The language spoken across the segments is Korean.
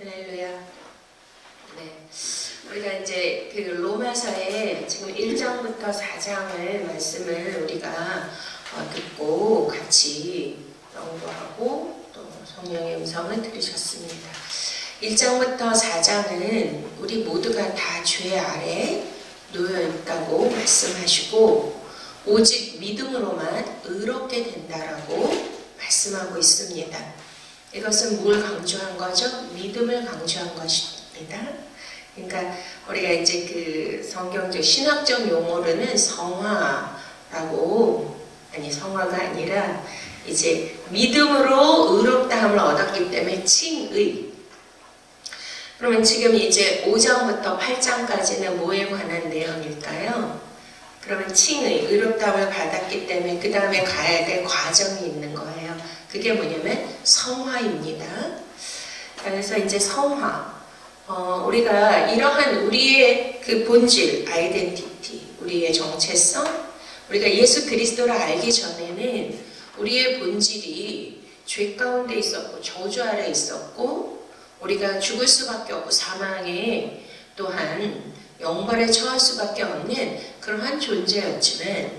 할렐루야. 네. 우리가 이제 그 로마서의 지금 1장부터 4장을 말씀을 우리가 듣고 같이 연구하고 또 성령의 음성을 들으셨습니다. 1장부터 4장은 우리 모두가 다 죄 아래 놓여 있다고 말씀하시고 오직 믿음으로만 의롭게 된다라고 말씀하고 있습니다. 이것은 뭘 강조한 거죠? 믿음을 강조한 것입니다. 그러니까 우리가 이제 그 성경적 신학적 용어로는 성화라고, 아니 성화가 아니라 이제 믿음으로 의롭다함을 얻었기 때문에 칭의. 그러면 지금 이제 5장부터 8장까지는 뭐에 관한 내용일까요? 그러면 칭의, 의롭다함을 받았기 때문에 그 다음에 가야 될 과정이 있는 거예요. 그게 뭐냐면 성화입니다. 그래서 이제 성화, 우리가 이러한 우리의 그 본질, 아이덴티티, 우리의 정체성, 우리가 예수 그리스도를 알기 전에는 우리의 본질이 죄 가운데 있었고 저주 아래 있었고 우리가 죽을 수밖에 없고 사망에 또한 영벌에 처할 수밖에 없는 그러한 존재였지만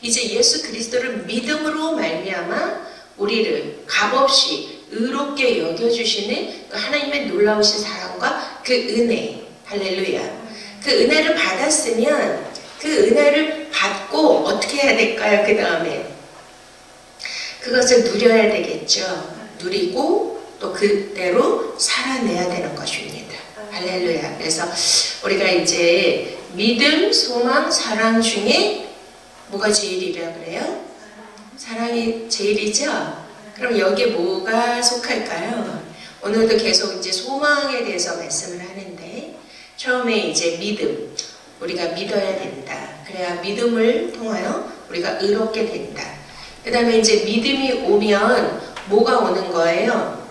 이제 예수 그리스도를 믿음으로 말미암아 우리를 값없이 의롭게 여겨주시는 그 하나님의 놀라우신 사랑과 그 은혜, 할렐루야. 그 은혜를 받았으면 그 은혜를 받고 어떻게 해야 될까요? 그 다음에 그것을 누려야 되겠죠. 누리고 또 그대로 살아내야 되는 것입니다. 할렐루야. 그래서 우리가 이제 믿음, 소망, 사랑 중에 뭐가 제일이라 그래요? 사랑이 제일이죠? 그럼 여기에 뭐가 속할까요? 오늘도 계속 이제 소망에 대해서 말씀을 하는데 처음에 이제 믿음, 우리가 믿어야 된다. 그래야 믿음을 통하여 우리가 의롭게 된다. 그 다음에 이제 믿음이 오면 뭐가 오는 거예요?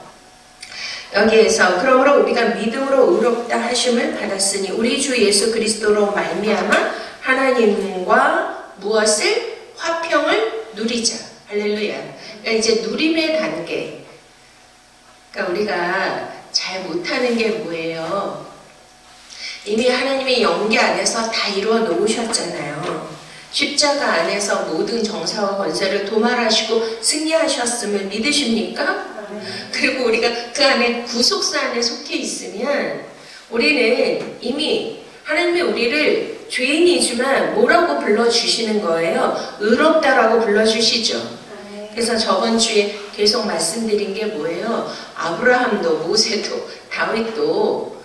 여기에서 그러므로 우리가 믿음으로 의롭다 하심을 받았으니 우리 주 예수 그리스도로 말미암아 하나님과 무엇을? 화평을 누리자. 할렐루야. 그러니까 이제 누림의 단계. 그러니까 우리가 잘 못하는 게 뭐예요? 이미 하나님의 영계 안에서 다 이루어 놓으셨잖아요. 십자가 안에서 모든 정사와 권세를 도말하시고 승리하셨음을 믿으십니까? 그리고 우리가 그 안에 구속사 안에 속해 있으면 우리는 이미 하나님이 우리를 죄인이지만 뭐라고 불러주시는 거예요? 의롭다라고 불러주시죠. 그래서 저번 주에 계속 말씀드린 게 뭐예요? 아브라함도 모세도 다윗도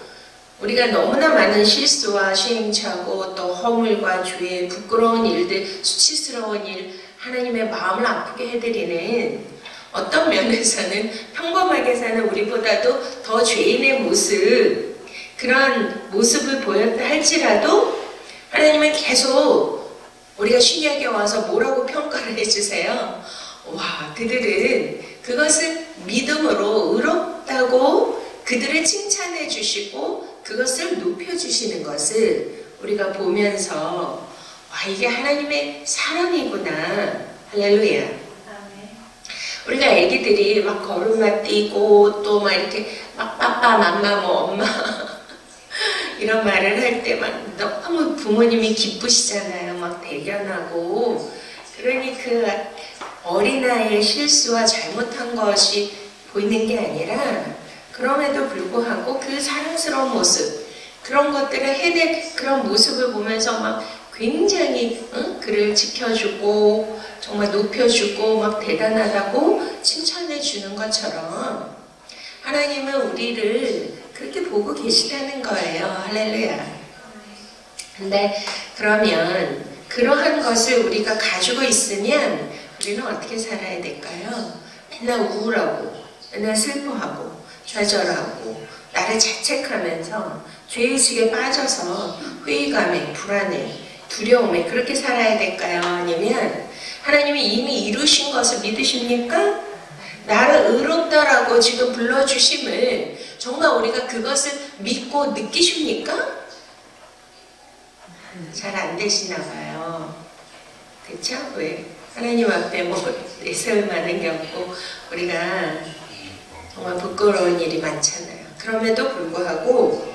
우리가 너무나 많은 실수와 시행착오 또 허물과 죄, 부끄러운 일들, 수치스러운 일, 하나님의 마음을 아프게 해드리는 어떤 면에서는 평범하게 사는 우리보다도 더 죄인의 모습, 그런 모습을 보였다 할지라도 하나님은 계속 우리가 신약에 와서 뭐라고 평가를 해주세요? 와, 그들은 그것을 믿음으로 의롭다고 그들을 칭찬해 주시고 그것을 높여주시는 것을 우리가 보면서 와, 이게 하나님의 사랑이구나. 할렐루야. 우리가 애기들이 막 걸음마 뛰고 또 막 이렇게 막 빠빠 맘마 뭐 엄마 이런 말을 할 때 막 너무 부모님이 기쁘시잖아요. 막 대견하고. 그러니 그 어린아이의 실수와 잘못한 것이 보이는 게 아니라 그럼에도 불구하고 그 사랑스러운 모습, 그런 것들을 해낼 그런 모습을 보면서 막 굉장히 그를 지켜주고 정말 높여주고 막 대단하다고 칭찬해 주는 것처럼 하나님은 우리를 그렇게 보고 계시다는 거예요. 할렐루야. 근데 그러면 그러한 것을 우리가 가지고 있으면 우리는 어떻게 살아야 될까요? 맨날 우울하고 맨날 슬퍼하고 좌절하고 나를 자책하면서 죄의식에 빠져서 회의감에 불안해 두려움에 그렇게 살아야 될까요? 아니면 하나님이 이미 이루신 것을 믿으십니까? 나를 의롭다라고 지금 불러주심을 정말 우리가 그것을 믿고 느끼십니까? 잘 안 되시나 봐요. 그쵸? 왜? 하나님 앞에 뭐 내세울 만한 게 없고 우리가 정말 부끄러운 일이 많잖아요. 그럼에도 불구하고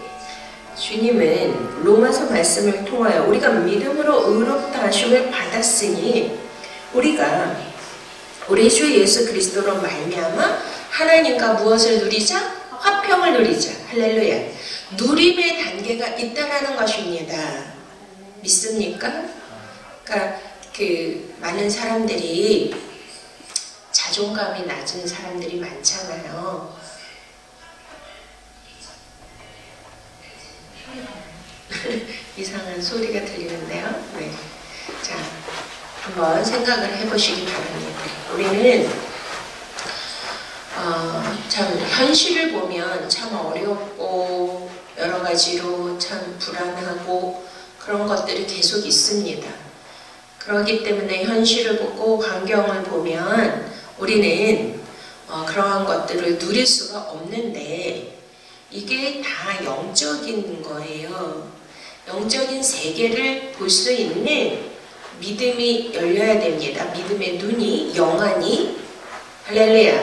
주님은 로마서 말씀을 통하여 우리가 믿음으로 의롭다 하심을 받았으니 우리가 우리 주 예수 그리스도로 말미암아 하나님과 무엇을 누리자? 화평을 누리자. 할렐루야. 누림의 단계가 있다라는 것입니다. 믿습니까? 그러니까 많은 사람들이 자존감이 낮은 사람들이 많잖아요. 이상한 소리가 들리는데요. 네. 자, 한번 생각을 해보시기 바랍니다. 우리는 참 현실을 보면 참 어렵고 여러 가지로 참 불안하고 그런 것들이 계속 있습니다. 그렇기 때문에 현실을 보고 환경을 보면 우리는 그러한 것들을 누릴 수가 없는데 이게 다 영적인 거예요. 영적인 세계를 볼 수 있는 믿음이 열려야 됩니다. 믿음의 눈이 영안이 할렐루야.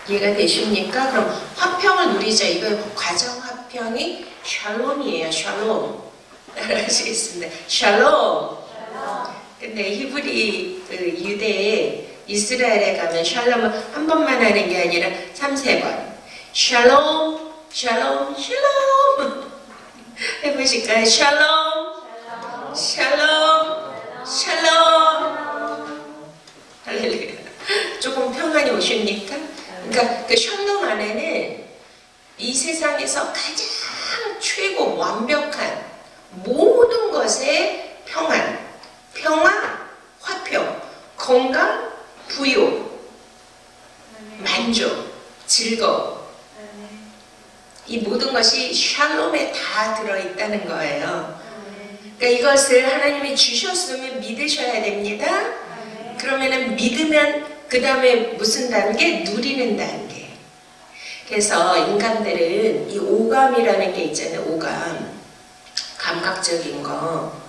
이해가 되십니까? 그럼 화평을 누리자. 이거 가정 화평이 샬롬이에요. 샬롬. 따라하시겠습니다. 샬롬. 근데 히브리 유대에 이스라엘에 가면 샬롬은 한 번만 하는 게 아니라 3-4번. 샬롬, 샬롬, 샬롬. 해보실까요? 샬롬, 샬롬, 샬롬. 할렐루야. 조금 평안이 오십니까? 그러니까 그 샬롬 안에는 이 세상에서 가장 최고 완벽한 모든 것의 평안, 평화, 화평, 건강, 부요, 만족, 즐거움. 이 모든 것이 샬롬에 다 들어있다는 거예요. 그러니까 이것을 하나님이 주셨으면 믿으셔야 됩니다. 그러면은 믿으면 그 다음에 무슨 단계? 누리는 단계. 그래서 인간들은 이 오감이라는 게 있잖아요. 오감. 감각적인 거.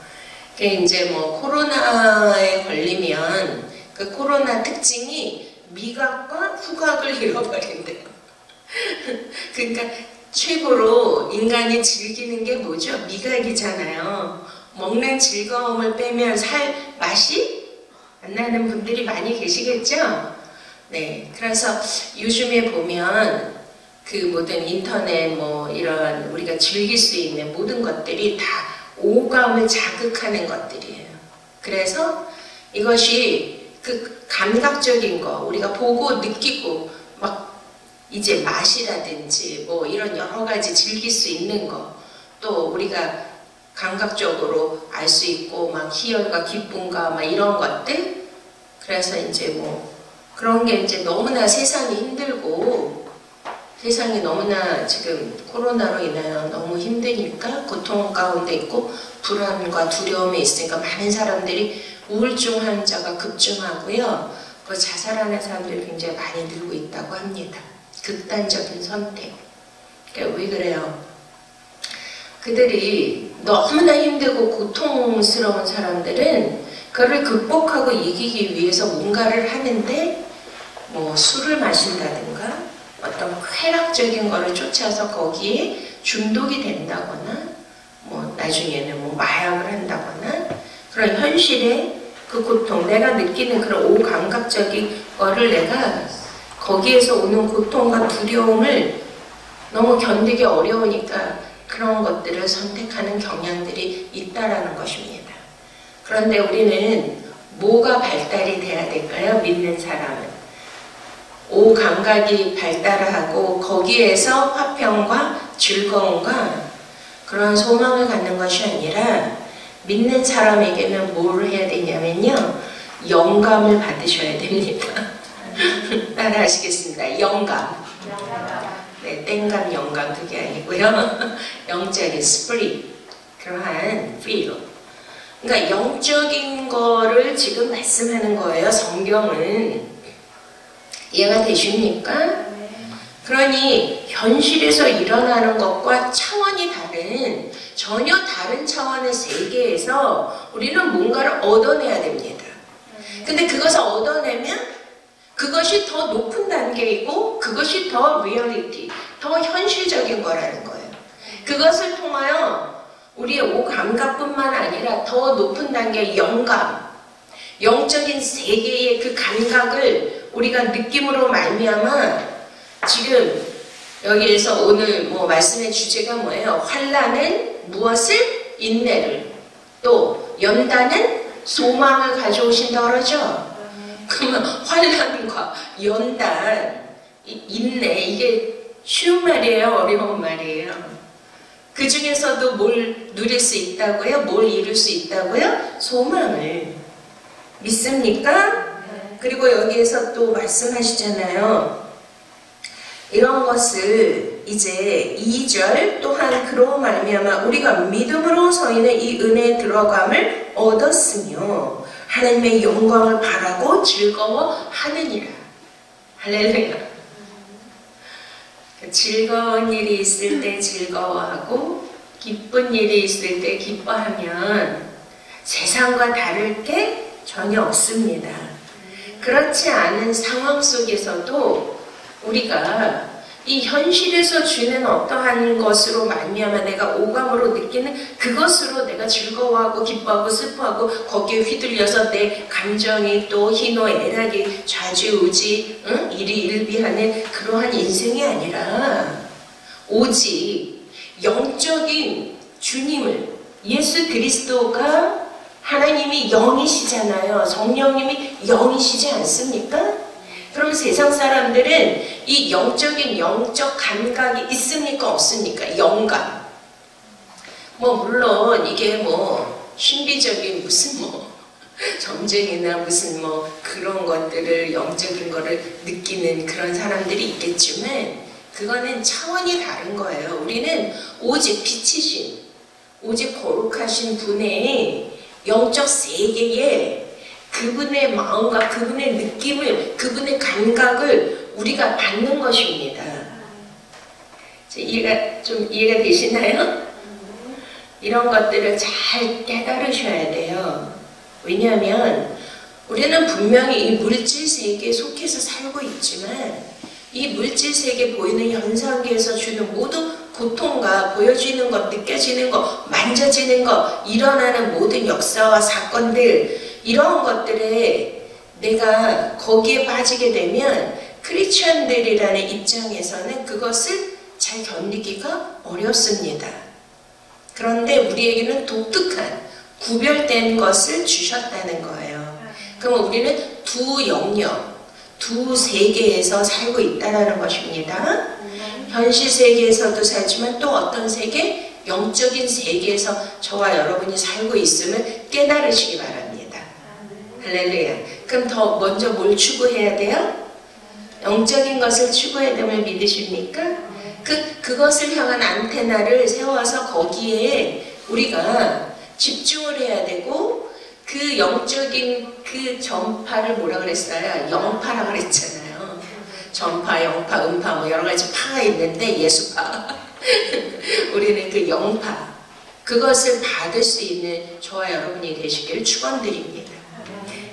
그게 이제 뭐 코로나에 걸리면 그 코로나 특징이 미각과 후각을 잃어버린대요. 그러니까 최고로 인간이 즐기는 게 뭐죠? 미각이잖아요. 먹는 즐거움을 빼면 살 맛이 안 나는 분들이 많이 계시겠죠? 네. 그래서 요즘에 보면 그 모든 인터넷 뭐 이런 우리가 즐길 수 있는 모든 것들이 다 오감을 자극하는 것들이에요. 그래서 이것이 그 감각적인 거 우리가 보고 느끼고 막 이제 맛이라든지 뭐 이런 여러 가지 즐길 수 있는 거 또 우리가 감각적으로 알 수 있고 막 희열과 기쁨과 막 이런 것들 그래서 이제 뭐 그런 게 이제 너무나 세상이 힘들고 세상이 너무나 지금 코로나로 인하여 너무 힘드니까 고통 가운데 있고 불안과 두려움에 있으니까 많은 사람들이 우울증 환자가 급증하고요. 그 자살하는 사람들이 굉장히 많이 늘고 있다고 합니다. 극단적인 선택. 그러니까 왜 그래요? 그들이 너무나 힘들고 고통스러운 사람들은 그를 극복하고 이기기 위해서 뭔가를 하는데 뭐 술을 마신다든가 어떤 쾌락적인 거를 쫓아서 거기에 중독이 된다거나 뭐 나중에는 뭐 마약을 한다거나 그런 현실의 그 고통 내가 느끼는 그런 오감각적인 거를 내가 거기에서 오는 고통과 두려움을 너무 견디기 어려우니까 그런 것들을 선택하는 경향들이 있다라는 것입니다. 그런데 우리는 뭐가 발달이 돼야 될까요? 믿는 사람은 오감각이 발달하고 거기에서 화평과 즐거움과 그런 소망을 갖는 것이 아니라 믿는 사람에게는 뭘 해야 되냐면요 영감을 받으셔야 됩니다. 따라 하시겠습니다. 영감. 네, 땡감 영감 그게 아니고요. 영적인 스프릿 그러한 feel. 그러니까 영적인 거를 지금 말씀하는 거예요. 성경은. 이해가 되십니까? 그러니 현실에서 일어나는 것과 차원이 다른 전혀 다른 차원의 세계에서 우리는 뭔가를 얻어내야 됩니다. 근데 그것을 얻어내면 그것이 더 높은 단계이고 그것이 더 리얼리티, 더 현실적인 거라는 거예요. 그것을 통하여 우리의 오감각뿐만 아니라 더 높은 단계의 영감, 영적인 세계의 그 감각을 우리가 느낌으로 말미암아 지금 여기에서 오늘 뭐 말씀의 주제가 뭐예요? 환난은 무엇을? 인내를, 또 연단은 소망을 가져오신다 그러죠? 그러면 환난과 연단, 인내, 이게 쉬운 말이에요? 어려운 말이에요? 그 중에서도 뭘 누릴 수 있다고요? 뭘 이룰 수 있다고요? 소망을. 믿습니까? 그리고 여기에서 또 말씀하시잖아요. 이런 것을 이제 2절 또한 그로 말미암아 우리가 믿음으로 서있는 이 은혜에 들어감을 얻었으며 하나님의 영광을 바라고 즐거워하느니라. 할렐루야. 즐거운 일이 있을 때 즐거워하고 기쁜 일이 있을 때 기뻐하면 세상과 다를 게 전혀 없습니다. 그렇지 않은 상황 속에서도 우리가 이 현실에서 주는 어떠한 것으로 말미암아 내가 오감으로 느끼는 그것으로 내가 즐거워하고 기뻐하고 슬퍼하고 거기에 휘둘려서 내 감정이 또 희노애락이 좌지우지 일희일비하는 그러한 인생이 아니라 오직 영적인 주님을, 예수 그리스도가 하나님이 영이시잖아요. 성령님이 영이시지 않습니까? 그럼 세상 사람들은 이 영적 감각이 있습니까? 없습니까? 영감. 뭐 물론 이게 뭐 신비적인 무슨 뭐 점쟁이나 무슨 뭐 그런 것들을 영적인 거를 느끼는 그런 사람들이 있겠지만 그거는 차원이 다른 거예요. 우리는 오직 빛이신, 오직 거룩하신 분의 영적 세계에 그분의 마음과 그분의 느낌을, 그분의 감각을 우리가 받는 것입니다. 이해가 되시나요? 이런 것들을 잘 깨달으셔야 돼요. 왜냐하면 우리는 분명히 이 물질 세계에 속해서 살고 있지만 이 물질 세계에 보이는 현상계에서 주는 모든 고통과 보여지는 것, 느껴지는 것, 만져지는 것, 일어나는 모든 역사와 사건들, 이런 것들에 내가 거기에 빠지게 되면 크리스천들이라는 입장에서는 그것을 잘 견디기가 어렵습니다. 그런데 우리에게는 독특한 구별된 것을 주셨다는 거예요. 그럼 우리는 두 영역, 두 세계에서 살고 있다는 것입니다. 현실 세계에서도 살지만 또 어떤 세계? 영적인 세계에서 저와 여러분이 살고 있음을 깨달으시기 바랍니다. 할렐루야. 그럼 더 먼저 뭘 추구해야 돼요? 영적인 것을 추구해야 됨을 믿으십니까? 그것을 향한 안테나를 세워서 거기에 우리가 집중을 해야 되고 그 영적인 그 전파를 뭐라 그랬어요? 영파라 그랬잖아요. 전파, 영파, 음파 뭐 여러 가지 파가 있는데 예수파. 우리는 그 영파, 그것을 받을 수 있는 저와 여러분이 되시기를 축원드립니다.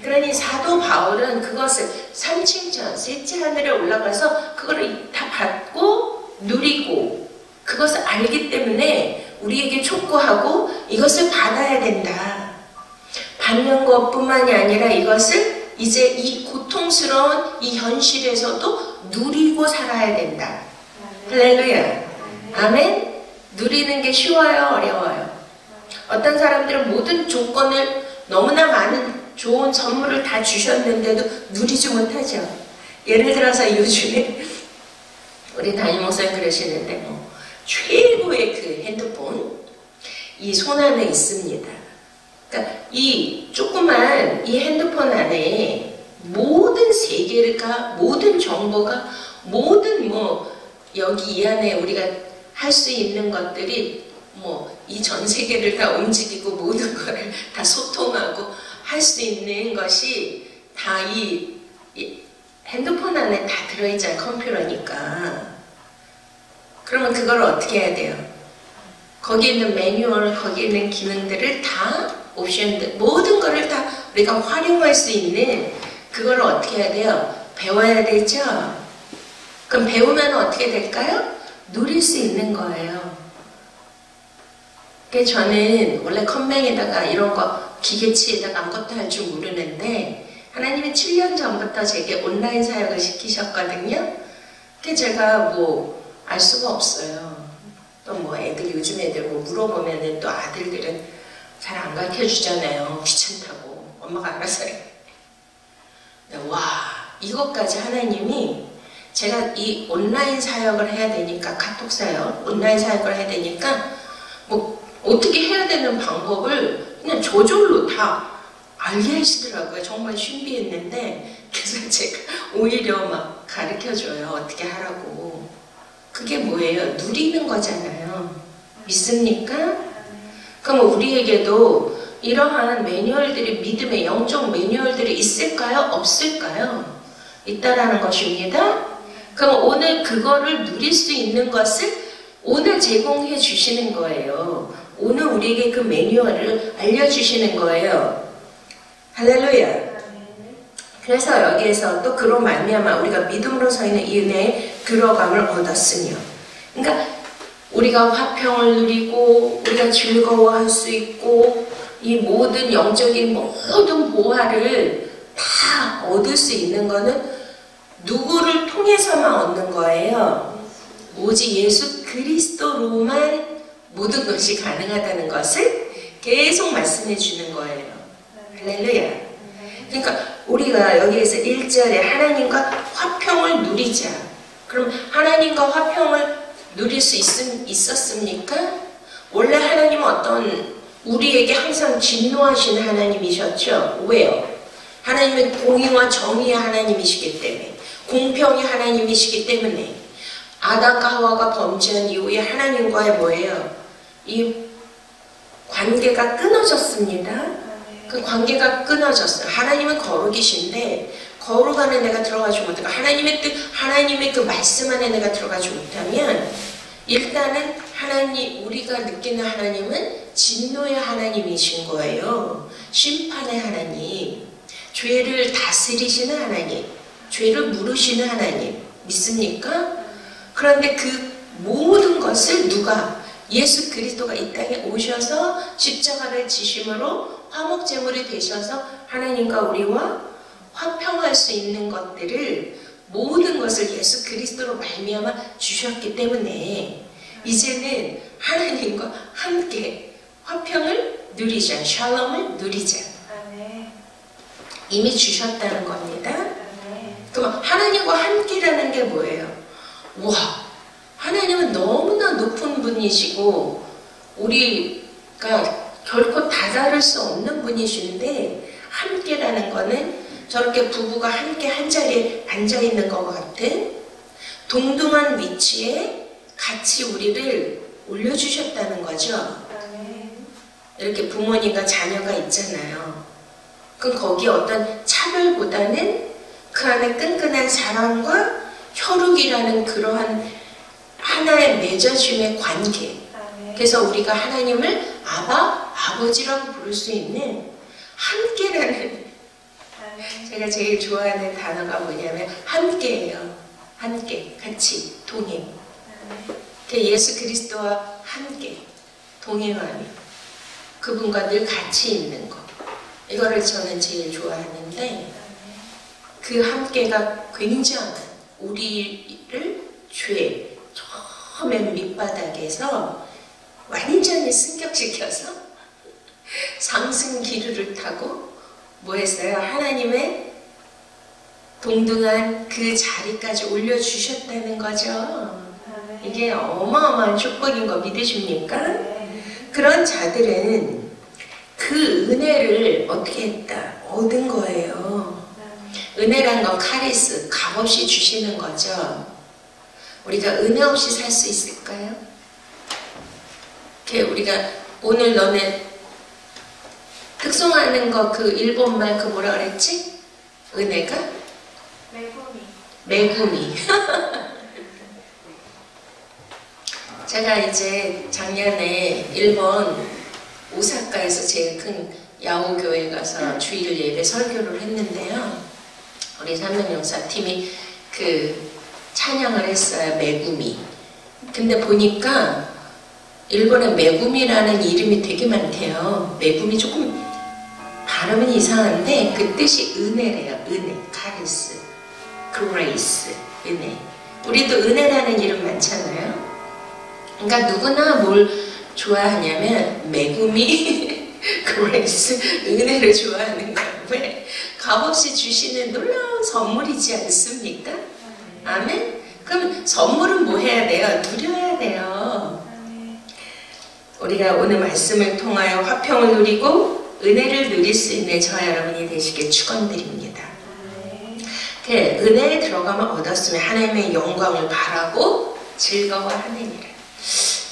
그러니 사도 바울은 그것을 3층전, 셋째 하늘에 올라가서 그거를 다 받고 누리고 그것을 알기 때문에 우리에게 촉구하고 이것을 받아야 된다. 받는 것뿐만이 아니라 이것을 이제 이 고통스러운 이 현실에서도 누리고 살아야 된다. 할렐루야. 아멘. 누리는 게 쉬워요? 어려워요? 어떤 사람들은 모든 조건을 너무나 많은 좋은 선물을 다 주셨는데도 누리지 못하죠. 예를 들어서 요즘에 우리 담임 목사님 그러시는데 뭐 최고의 그 핸드폰 이 손 안에 있습니다. 그러니까 이 조그만 이 핸드폰 안에 모든 세계가, 모든 정보가, 모든 뭐 여기 이 안에 우리가 할 수 있는 것들이 뭐 이 전 세계를 다 움직이고 모든 거를 다 소통하고 할 수 있는 것이 다 이 핸드폰 안에 다 들어있잖아요. 컴퓨터니까. 그러면 그걸 어떻게 해야 돼요? 거기 있는 매뉴얼, 거기 있는 기능들을 다 옵션들, 모든 거를 다 우리가 활용할 수 있는 그걸 어떻게 해야 돼요? 배워야 되죠? 그 그럼 배우면 어떻게 될까요? 누릴 수 있는 거예요. 그래서 저는 원래 컴맹에다가 이런 거 기계치에다가 아무것도 할 줄 모르는데 하나님이 7년 전부터 제게 온라인 사역을 시키셨거든요. 그래서 제가 뭐 알 수가 없어요. 또 뭐 애들 요즘 애들 뭐 물어보면은 또 아들들은 잘 안 가르쳐 주잖아요. 귀찮다고. 엄마가 알아서 해. 와, 이것까지 하나님이 제가 이 온라인 사역을 해야 되니까 카톡 사역, 온라인 사역을 해야 되니까 뭐 어떻게 해야 되는 방법을 그냥 저절로 다 알게 하시더라고요. 정말 신비했는데 그래서 제가 오히려 막 가르쳐줘요. 어떻게 하라고. 그게 뭐예요? 누리는 거잖아요. 믿습니까? 그럼 우리에게도 이러한 매뉴얼들이 믿음의 영적 매뉴얼들이 있을까요? 없을까요? 있다라는 것입니다. 그럼 오늘 그거를 누릴 수 있는 것을 오늘 제공해 주시는 거예요. 오늘 우리에게 그 매뉴얼을 알려주시는 거예요. 할렐루야. 그래서 여기에서 또 그로 말미암아 우리가 믿음으로 서 있는 이 은혜의 들어감을 얻었으며, 그러니까 우리가 화평을 누리고 우리가 즐거워할 수 있고 이 모든 영적인 모든 보화를 다 얻을 수 있는 거는 누구를 통해서만 얻는 거예요? 오직 예수 그리스도로만 모든 것이 가능하다는 것을 계속 말씀해 주는 거예요. 할렐루야. 그러니까 우리가 여기에서 1절에 하나님과 화평을 누리자. 그럼 하나님과 화평을 누릴 수 있었습니까? 원래 하나님은 어떤 우리에게 항상 진노하신 하나님이셨죠. 왜요? 하나님은 공의와 정의의 하나님이시기 때문에, 공평의 하나님이시기 때문에 아담과 하와가 범죄한 이후에 하나님과의 뭐예요? 이 관계가 끊어졌습니다. 그 관계가 끊어졌어요. 하나님은 거룩이신데 거룩 안에 내가 들어가지 못하고 하나님의 뜻, 하나님의 그 말씀 안에 내가 들어가지 못하면 일단은 하나님, 우리가 느끼는 하나님은 진노의 하나님이신 거예요. 심판의 하나님, 죄를 다스리시는 하나님, 죄를 물으시는 하나님, 믿습니까? 그런데 그 모든 것을 누가? 예수 그리스도가 이 땅에 오셔서 십자가를 지심으로 화목제물이 되셔서 하나님과 우리와 화평할 수 있는 것들을, 모든 것을 예수 그리스도로 말미암아 주셨기 때문에 이제는 하나님과 함께 화평을 누리자, 샬롬을 누리자. 이미 주셨다는 겁니다. 그럼 하나님과 함께라는 게 뭐예요? 와, 하나님은 너무나 높은 분이시고 우리가 결코 다다를 수 없는 분이신데, 함께라는 거는 저렇게 부부가 함께 한 자리에 앉아있는 것 같은 동등한 위치에 같이 우리를 올려주셨다는 거죠. 이렇게 부모님과 자녀가 있잖아요. 그럼 거기에 어떤 차별보다는 그 안에 끈끈한 사랑과 혈육이라는 그러한 하나의 맺어짐의 관계. 그래서 우리가 하나님을 아바, 아버지라고 부를 수 있는 함께라는, 제가 제일 좋아하는 단어가 뭐냐면 함께예요. 함께, 같이, 동행. 예수 그리스도와 함께 동행하며 그분과 늘 같이 있는 것, 이거를 저는 제일 좋아하는데, 그 함께가 굉장한 우리를 죄, 처음엔 밑바닥에서 완전히 승격시켜서 상승 기류를 타고 뭐 했어요? 하나님의 동등한 그 자리까지 올려주셨다는 거죠. 이게 어마어마한 축복인 거 믿으십니까? 그런 자들은 그 은혜를 어떻게 했다? 얻은 거예요. 은혜란 건 카리스, 값없이 주시는 거죠. 우리가 은혜 없이 살 수 있을까요? 우리가 오늘 너네 특송하는 거 그 일본말 그 뭐라 그랬지? 은혜가? 메구미. 제가 이제 작년에 일본 오사카에서 제일 큰 야오교회 가서 주일 예배 설교를 했는데요. 우리 삼명용사팀이 그 찬양을 했어요. 메구미. 근데 보니까 일본에 메구미라는 이름이 되게 많대요. 메구미 조금 발음은 이상한데 그 뜻이 은혜래요. 은혜, 카리스, 그레이스, 은혜. 우리도 은혜라는 이름 많잖아요. 그러니까 누구나 뭘 좋아하냐면 메구미, 그레이스, 은혜를 좋아하는 거예요. 왜? 값없이 주시는 놀라운 선물이지 않습니까? 아멘? 그럼 선물은 뭐 해야 돼요? 누려야 돼요. 우리가 오늘 말씀을 통하여 화평을 누리고 은혜를 누릴 수 있는 저와 여러분이 되시길 축원드립니다. 은혜에 들어가면 얻었으면 하나님의 영광을 바라고 즐거워하느니라.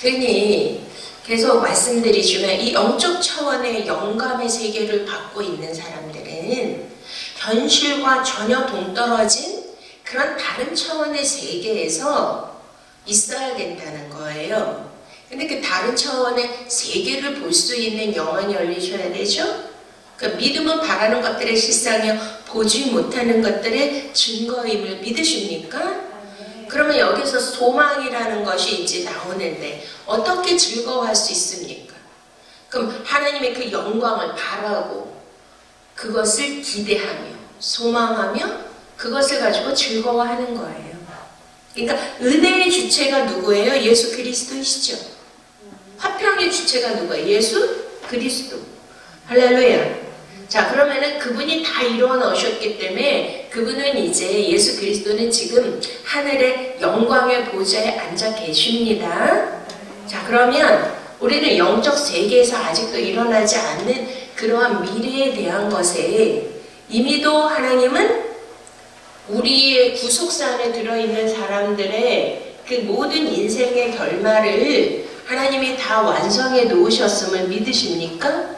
그러니 계속 말씀드리지만 이 영적 차원의 영감의 세계를 받고 있는 사람들은 현실과 전혀 동떨어진 그런 다른 차원의 세계에서 있어야 된다는 거예요. 근데 그 다른 차원의 세계를 볼 수 있는 영안이 열리셔야 되죠? 그러니까 믿음은 바라는 것들의 실상이요 보지 못하는 것들의 증거임을 믿으십니까? 그러면 여기서 소망이라는 것이 이제 나오는데 어떻게 즐거워할 수 있습니까? 그럼 하나님의 그 영광을 바라고 그것을 기대하며 소망하며 그것을 가지고 즐거워하는 거예요. 그러니까 은혜의 주체가 누구예요? 예수 그리스도이시죠. 화평의 주체가 누구예요? 예수 그리스도. 할렐루야. 자, 그러면은 그분이 다 이루어 놓으셨기 때문에 그분은 이제 예수 그리스도는 지금 하늘의 영광의 보좌에 앉아 계십니다. 자, 그러면 우리는 영적 세계에서 아직도 일어나지 않는 그러한 미래에 대한 것에 이미도 하나님은 우리의 구속사 안에 들어있는 사람들의 그 모든 인생의 결말을 하나님이 다 완성해 놓으셨음을 믿으십니까?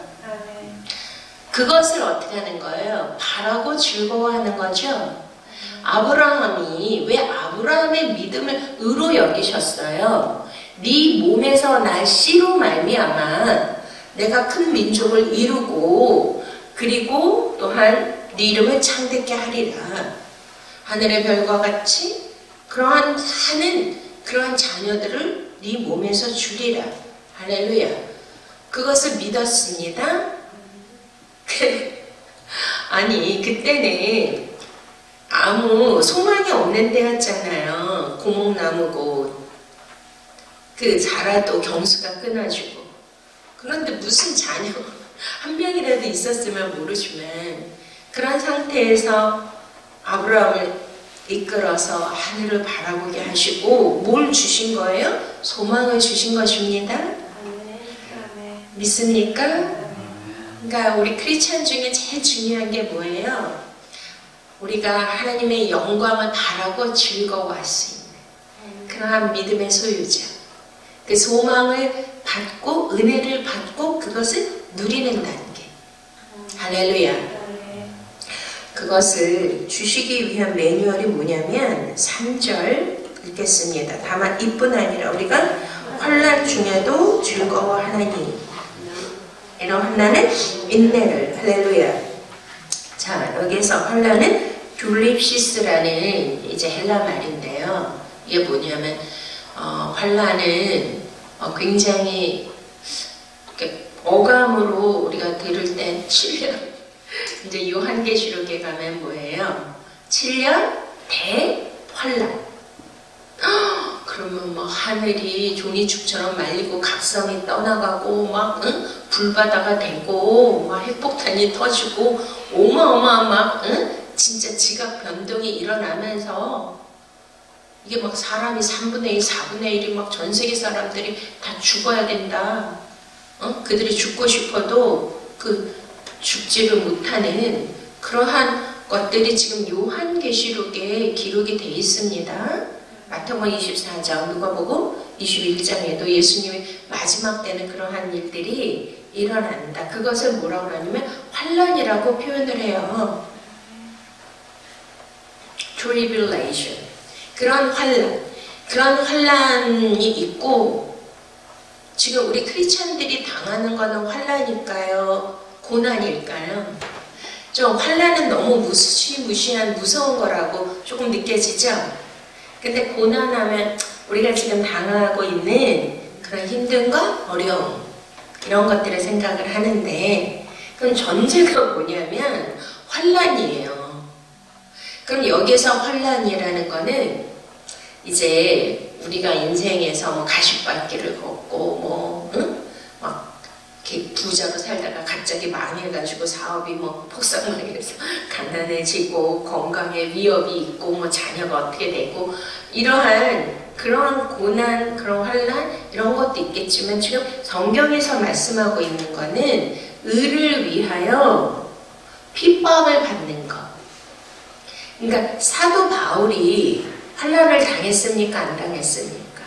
그것을 어떻게 하는 거예요? 바라고 즐거워하는 거죠. 아브라함이 왜 아브라함의 믿음을 의로 여기셨어요? 네 몸에서 날 씨로 말미암아 내가 큰 민족을 이루고 그리고 또한 네 이름을 창대케 하리라. 하늘의 별과 같이 그러한 하는 그러한 자녀들을 네 몸에서 주리라. 할렐루야. 그것을 믿었습니다. 아니 그때는 아무 소망이 없는 때였잖아요. 고목나무고 그 자라도 경수가 끊어지고 그런데 무슨 자녀 한 명이라도 있었으면 모르지만 그런 상태에서 아브라함을 이끌어서 하늘을 바라보게 하시고 뭘 주신 거예요? 소망을 주신 것입니다. 믿습니까? 그러니까 우리 크리스찬 중에 제일 중요한 게 뭐예요? 우리가 하나님의 영광을 바라고 즐거워할 수 있는 그러한 믿음의 소유자. 그 소망을 받고 은혜를 받고 그것을 누리는 단계. 할렐루야. 그것을 주시기 위한 매뉴얼이 뭐냐면 3절 읽겠습니다. 다만 이뿐 아니라 우리가 환난 중에도 즐거워하나니 이런 환난은 인내를. 할렐루야. 자, 여기에서 환난은 듈립시스라는 이제 헬라 말인데요. 이게 뭐냐면 환난은 굉장히 어감으로 우리가 들을 땐 7년 이제 요한계시록에 가면 뭐예요? 7년 대환난. 그러면 막 하늘이 종이축처럼 말리고 각성이 떠나가고 막 불바다가 되고 막 핵폭탄이 터지고 어마어마한 막 진짜 지각 변동이 일어나면서 이게 막 사람이 3분의 1, 4분의 1이 막 전 세계 사람들이 다 죽어야 된다. 그들이 죽고 싶어도 그 죽지를 못하는 그러한 것들이 지금 요한계시록에 기록이 되어 있습니다. 마태복음 24장, 누가복음 21장에도 예수님의 마지막 때는 그러한 일들이 일어난다. 그것을 뭐라고 하냐면 환난이라고 표현을 해요. Tribulation. 그런 환난, 그런 환난이 있고 지금 우리 크리스찬들이 당하는 거는 환난일까요? 고난일까요? 좀 환난은 너무 무시무시한 무서운 거라고 조금 느껴지죠? 근데 고난하면 우리가 지금 당하고 있는 그런 힘듦과 어려움 이런 것들을 생각을 하는데 그럼 전제가 뭐냐면 환란이에요. 그럼 여기서 환란이라는 거는 이제 우리가 인생에서 뭐 가십밭길을 걷고 뭐 막 이렇게 부자로 살다가 갑자기 망해가지고 사업이 뭐 폭삭망해서 가난해지고 건강에 위협이 있고 뭐 자녀가 어떻게 되고 이러한 그런 고난, 그런 환난 이런 것도 있겠지만 지금 성경에서 말씀하고 있는 거는 의를 위하여 핍박을 받는 것. 그러니까 사도 바울이 환난을 당했습니까? 안 당했습니까?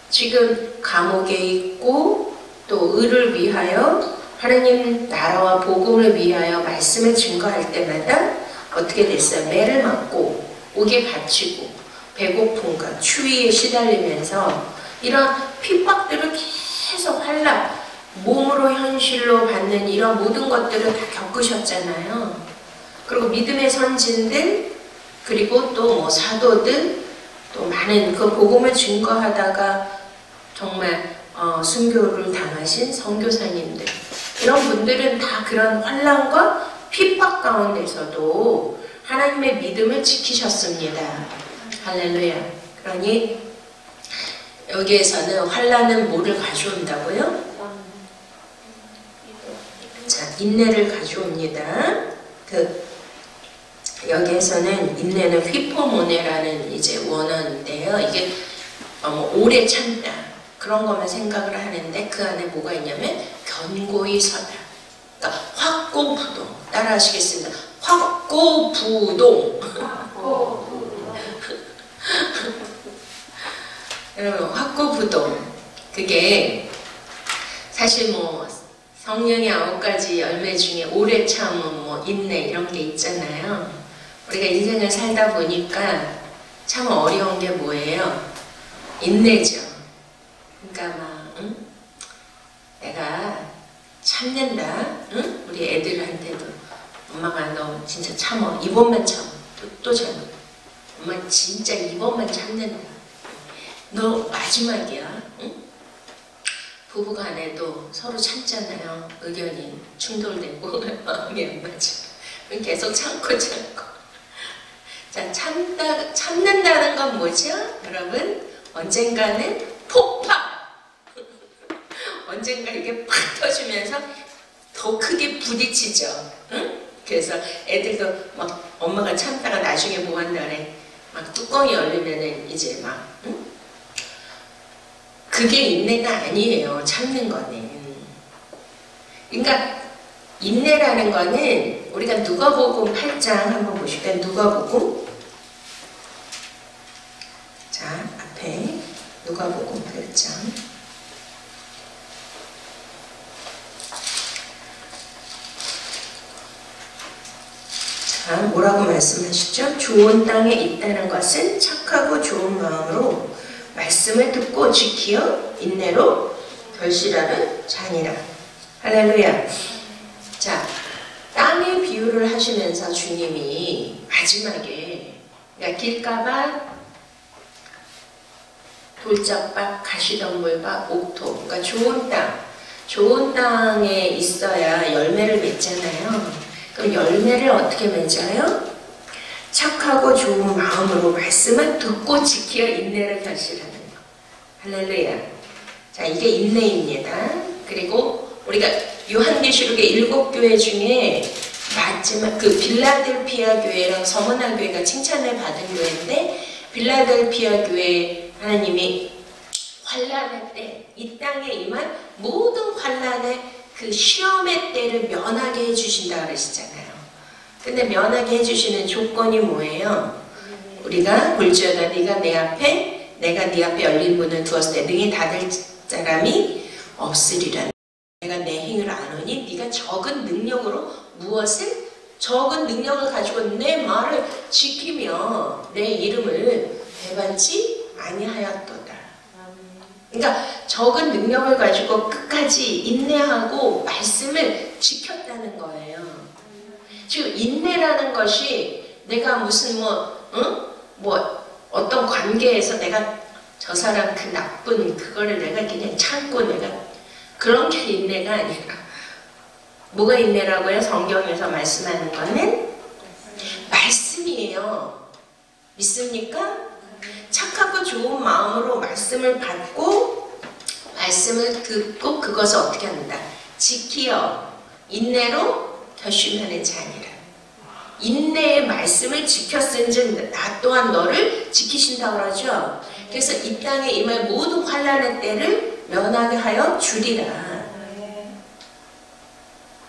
지금 감옥에 있고 또 의를 위하여 하나님 나라와 복음을 위하여 말씀을 증거할 때마다 어떻게 됐어요? 매를 맞고 옥에 갇히고 배고픔과 추위에 시달리면서 이런 핍박들을 계속 환난, 몸으로 현실로 받는 이런 모든 것들을 다 겪으셨잖아요. 그리고 믿음의 선진들 그리고 또 뭐 사도들 또 많은 그 복음을 증거하다가 정말 순교를 당하신 선교사님들 이런 분들은 다 그런 환난과 핍박 가운데서도 하나님의 믿음을 지키셨습니다. 할렐루야. 그러니 여기에서는 환난은 뭐를 가져온다고요? 자, 인내를 가져옵니다. 여기에서는 인내는 휘포모네라는 이제 원어인데요. 이게 오래 참다 그런 것만 생각을 하는데 그 안에 뭐가 있냐면 견고히 서다. 그러니까 확고부동. 따라 하시겠습니다. 확고부동. 여러분 확고부동 그게 사실 뭐 성령의 9가지 열매 중에 오래 참음 뭐 인내 이런 게 있잖아요. 우리가 인생을 살다 보니까 참 어려운 게 뭐예요? 인내죠. 그러니까 막 내가 참는다. 응? 우리 애들한테도 엄마가 너 진짜 참어. 이번만 참어. 또 참어. 엄마 진짜 이번만 참는다. 너 마지막이야. 응? 부부간에도 서로 참잖아요. 의견이 충돌되고 마음이 안 맞아. 그럼 계속 참고. 자, 참는다는 건 뭐죠? 여러분 언젠가는 폭파. 언젠가 이게 팍 터지면서 더 크게 부딪히죠. 응? 그래서 애들도 막 엄마가 참다가 나중에 뭐 한다 그래. 막 뚜껑이 열리면은 이제 막 응? 그게 인내가 아니에요. 참는 거는. 그러니까 인내라는 거는 우리가 누가복음 8장 한번 보실까요? 누가복음. 자, 앞에 누가복음 8장. 자, 뭐라고 말씀하시죠? 좋은 땅에 있다는 것은 착하고 좋은 마음으로 말씀을 듣고 지키어 인내로 결실하는 자니라. 할렐루야. 자, 땅의 비유를 하시면서 주님이 마지막에 그러니까 길가밭, 돌짝밭, 가시덤불밭, 옥토 그러니까 좋은 땅에 있어야 열매를 맺잖아요. 그럼 열매를 어떻게 맺어요? 착하고 좋은 마음으로 말씀을 듣고 지키어 인내를 결실하는 것. 할렐루야. 자, 이게 인내입니다. 그리고 우리가 요한계시록의 7교회 중에 마지막 그 빌라델피아 교회랑 서머나 교회가 칭찬을 받은 교회인데 빌라델피아 교회 하나님이 환난의 때, 이 땅에 임한 모든 환난의 그 시험의 때를 면하게 해주신다 그러시잖아요. 근데 면하게 해주시는 조건이 뭐예요? 우리가 볼지어다 내가 네 앞에 열린 문을 두었을 때 능히 닫을 사람이 없으리라. 내가 내 행위를 아노니 네가 적은 능력으로 무엇을? 적은 능력을 가지고 내 말을 지키며 내 이름을 배반치 아니하였도다. 그러니까 적은 능력을 가지고 끝까지 인내하고 말씀을 지켰다는 거예요. 지금 인내라는 것이 내가 무슨 뭐 어떤 관계에서 내가 저 사람 그 나쁜 그거를 내가 그냥 참고 내가 그런 게 인내가 아니라 뭐가 인내라고요? 성경에서 말씀하는 거는 말씀이에요. 믿습니까? 착하고 좋은 마음으로 말씀을 받고 말씀을 듣고 그것을 어떻게 한다? 지키어 인내로 결심하는 자니라. 인내의 말씀을 지켰은즉 나 또한 너를 지키신다고 그러죠. 그래서 이 땅에 임할 모든 환난의 때를 면하게 하여 주리라.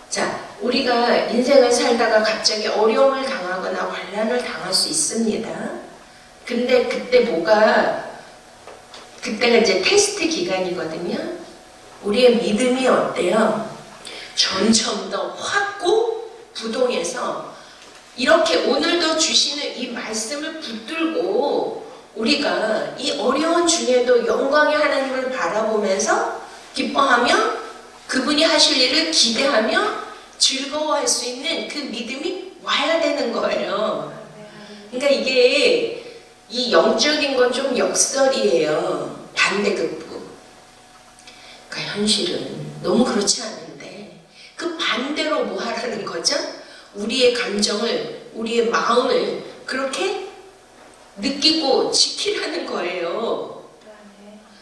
자, 우리가 인생을 살다가 갑자기 어려움을 당하거나 환난을 당할 수 있습니다. 근데 그때가 이제 테스트 기간이거든요. 우리의 믿음이 어때요? 점점 더 확고 부동해서 이렇게 오늘도 주시는 이 말씀을 붙들고 우리가 이 어려운 중에도 영광의 하나님을 바라보면서 기뻐하며 그분이 하실 일을 기대하며 즐거워할 수 있는 그 믿음이 와야 되는 거예요. 그러니까 이게 이 영적인 건 좀 역설이에요. 반대급부. 그러니까 현실은 너무 그렇지 않은데 그 반대로 뭐 하라는 거죠? 우리의 감정을, 우리의 마음을 그렇게 느끼고 지키라는 거예요.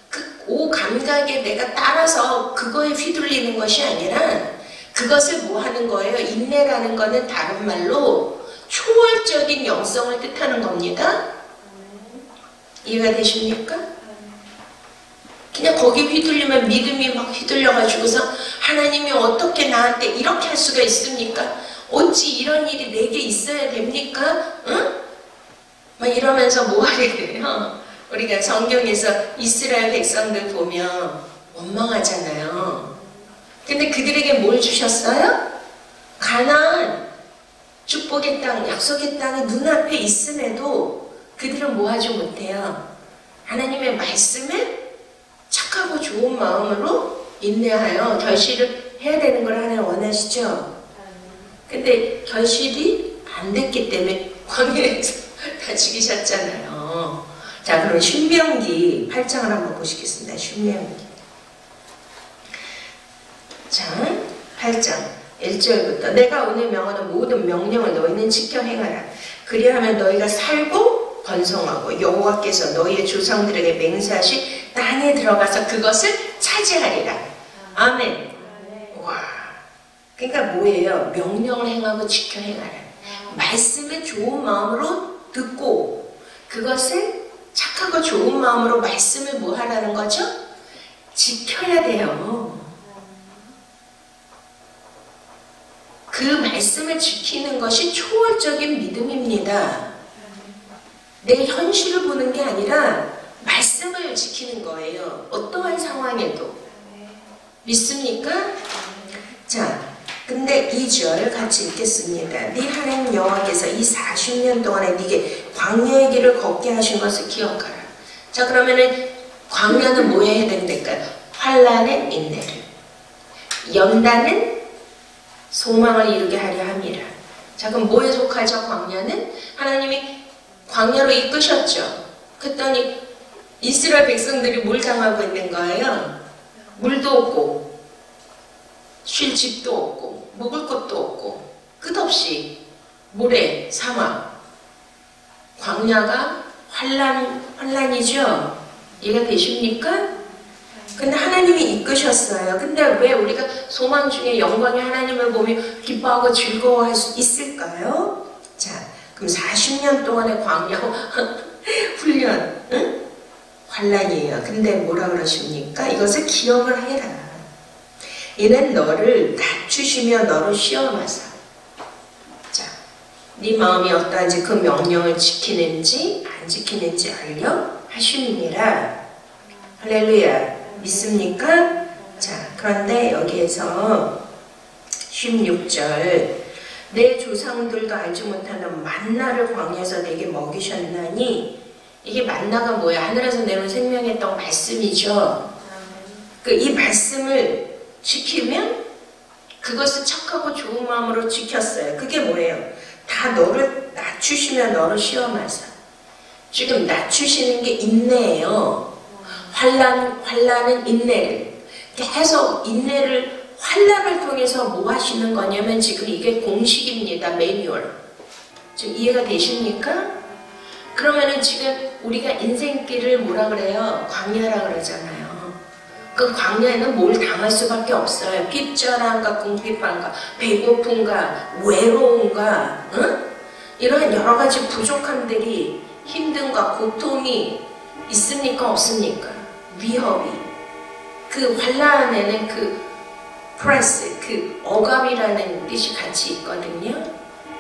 그 감각에 내가 따라서 그거에 휘둘리는 것이 아니라 그것을 뭐 하는 거예요? 인내라는 거는 다른 말로 초월적인 영성을 뜻하는 겁니다. 이해가 되십니까? 그냥 거기 휘둘리면 믿음이 막 휘둘려가지고서 하나님이 어떻게 나한테 이렇게 할 수가 있습니까? 어찌 이런 일이 내게 있어야 됩니까? 응? 막 이러면서 뭐 하게 돼요? 우리가 성경에서 이스라엘 백성들 보면 원망하잖아요. 근데 그들에게 뭘 주셨어요? 가나안, 축복의 땅, 약속의 땅이 눈앞에 있음에도 그들은 뭐 하지 못해요? 하나님의 말씀에 착하고 좋은 마음으로 인내하여 결실을 해야 되는 걸 하나님 원하시죠? 근데 결실이 안 됐기 때문에 광야에서 다 죽이셨잖아요. 자, 그럼 신명기 8장을 한번 보시겠습니다. 신명기. 자, 8장 1절부터 내가 오늘 명하는 모든 명령을 너희는 지켜 행하라. 그리하면 너희가 살고 번성하고 여호와께서 너희의 조상들에게 맹세하신 땅에 들어가서 그것을 차지하리라. 아멘. 와, 그러니까 뭐예요? 명령을 행하고 지켜 행하라. 말씀을 좋은 마음으로 듣고 그것을 착하고 좋은 마음으로 말씀을 뭐 하라는 거죠? 지켜야 돼요. 그 말씀을 지키는 것이 초월적인 믿음입니다. 내 현실을 보는 게 아니라 말씀을 지키는 거예요. 어떠한 상황에도. 믿습니까? 자, 근데 2절 같이 읽겠습니다. 네 하나님 여호와께서 이 40년 동안에 네게 광야의 길을 걷게 하신 것을 기억하라. 자, 그러면은 광야는 뭐 해야 된다니까요? 환난은 인내를, 연단은 소망을 이루게 하려 함이라. 자, 그럼 뭐에 속하죠? 광야는 하나님이 광야로 이끄셨죠. 그랬더니 이스라엘 백성들이 뭘 당하고 있는 거예요? 물도 없고 쉴 집도 없고 먹을 것도 없고 끝없이 모래, 사막, 광야가 환란이죠. 이해가 되십니까? 근데 하나님이 이끄셨어요. 근데 왜 우리가 소망 중에 영광의 하나님을 보며 기뻐하고 즐거워할 수 있을까요? 자, 그럼 40년 동안의 광야 훈련, 응? 환란이에요. 근데 뭐라 그러십니까? 이것을 기억을 해라. 이는 너를 낮추시며 너를 시험하사. 자, 네 마음이 어떠한지 그 명령을 지키는지 안 지키는지 알려 하심이니라. 할렐루야. 믿습니까? 자, 그런데 여기에서 16절 내 조상들도 알지 못하는 만나를 광야에서 내게 먹이셨나니. 이게 만나가 뭐야? 하늘에서 내려온 생명의 떡 말씀이죠. 이 말씀을 지키면 그것을 착하고 좋은 마음으로 지켰어요. 그게 뭐예요? 다 너를 낮추시며 너를 시험하사. 지금 낮추시는 게 인내예요. 환란은 인내를. 계속 인내를, 환란을 통해서 뭐 하시는 거냐면 지금 이게 공식입니다. 매뉴얼. 지금 이해가 되십니까? 그러면은 지금 우리가 인생길을 뭐라 그래요? 광야라 그러잖아요. 그 광야에는 뭘 당할 수밖에 없어요. 핍절함과 궁핍함과 배고픔과 외로움과 이런 여러 가지 부족함들이, 힘듦과 고통이 있습니까? 없습니까? 위협이. 그 환란에는 그 프레스, 그 억압이라는 뜻이 같이 있거든요.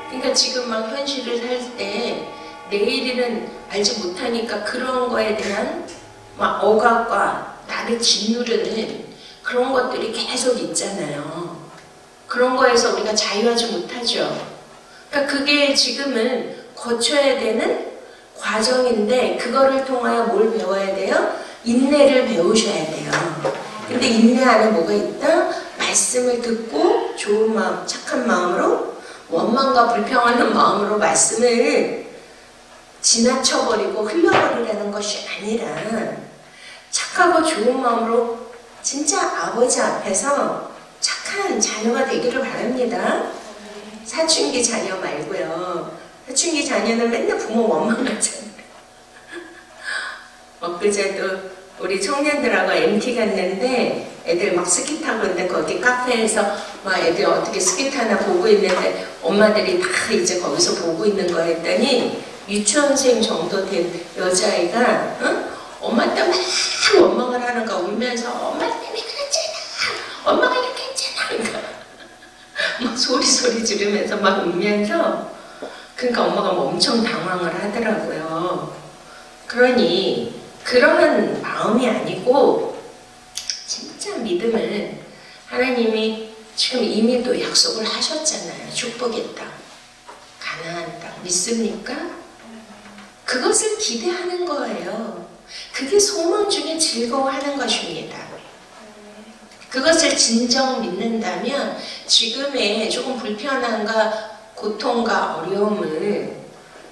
그러니까 지금 막 현실을 살 때 내일은 알지 못하니까 그런 거에 대한 막 억압과 나를 짓누르는 그런 것들이 계속 있잖아요. 그런 거에서 우리가 자유하지 못하죠. 그러니까 그게 지금은 거쳐야 되는 과정인데, 그거를 통하여 뭘 배워야 돼요? 인내를 배우셔야 돼요. 근데 인내 안에 뭐가 있다? 말씀을 듣고 좋은 마음, 착한 마음으로, 원망과 불평하는 마음으로 말씀을 지나쳐버리고 흘려버리라는 것이 아니라 착하고 좋은 마음으로 진짜 아버지 앞에서 착한 자녀가 되기를 바랍니다. 사춘기 자녀 말고요. 사춘기 자녀는 맨날 부모 원망하잖아요. 엊그제도 우리 청년들하고 MT 갔는데 애들 막 스키 타고 있는데 거기 카페에서 막 애들 어떻게 스키 타나 보고 있는데 엄마들이 다 이제 거기서 보고 있는 거 했더니 유치원생 정도 된 여자아이가 엄마 때문에 막 원망을 하는 거, 울면서 엄마 때문에 그랬잖아, 엄마가 이렇게 했잖아, 그러니까 막 소리 지르면서 막 울면서, 그러니까 엄마가 뭐 엄청 당황을 하더라고요. 그러니 그러한 마음이 아니고 진짜 믿음은 하나님이 지금 이미 또 약속을 하셨잖아요. 축복의 땅, 가나안 땅 믿습니까? 그것을 기대하는 거예요. 그게 소망 중에 즐거워하는 것입니다. 그것을 진정 믿는다면 지금의 조금 불편함과 고통과 어려움을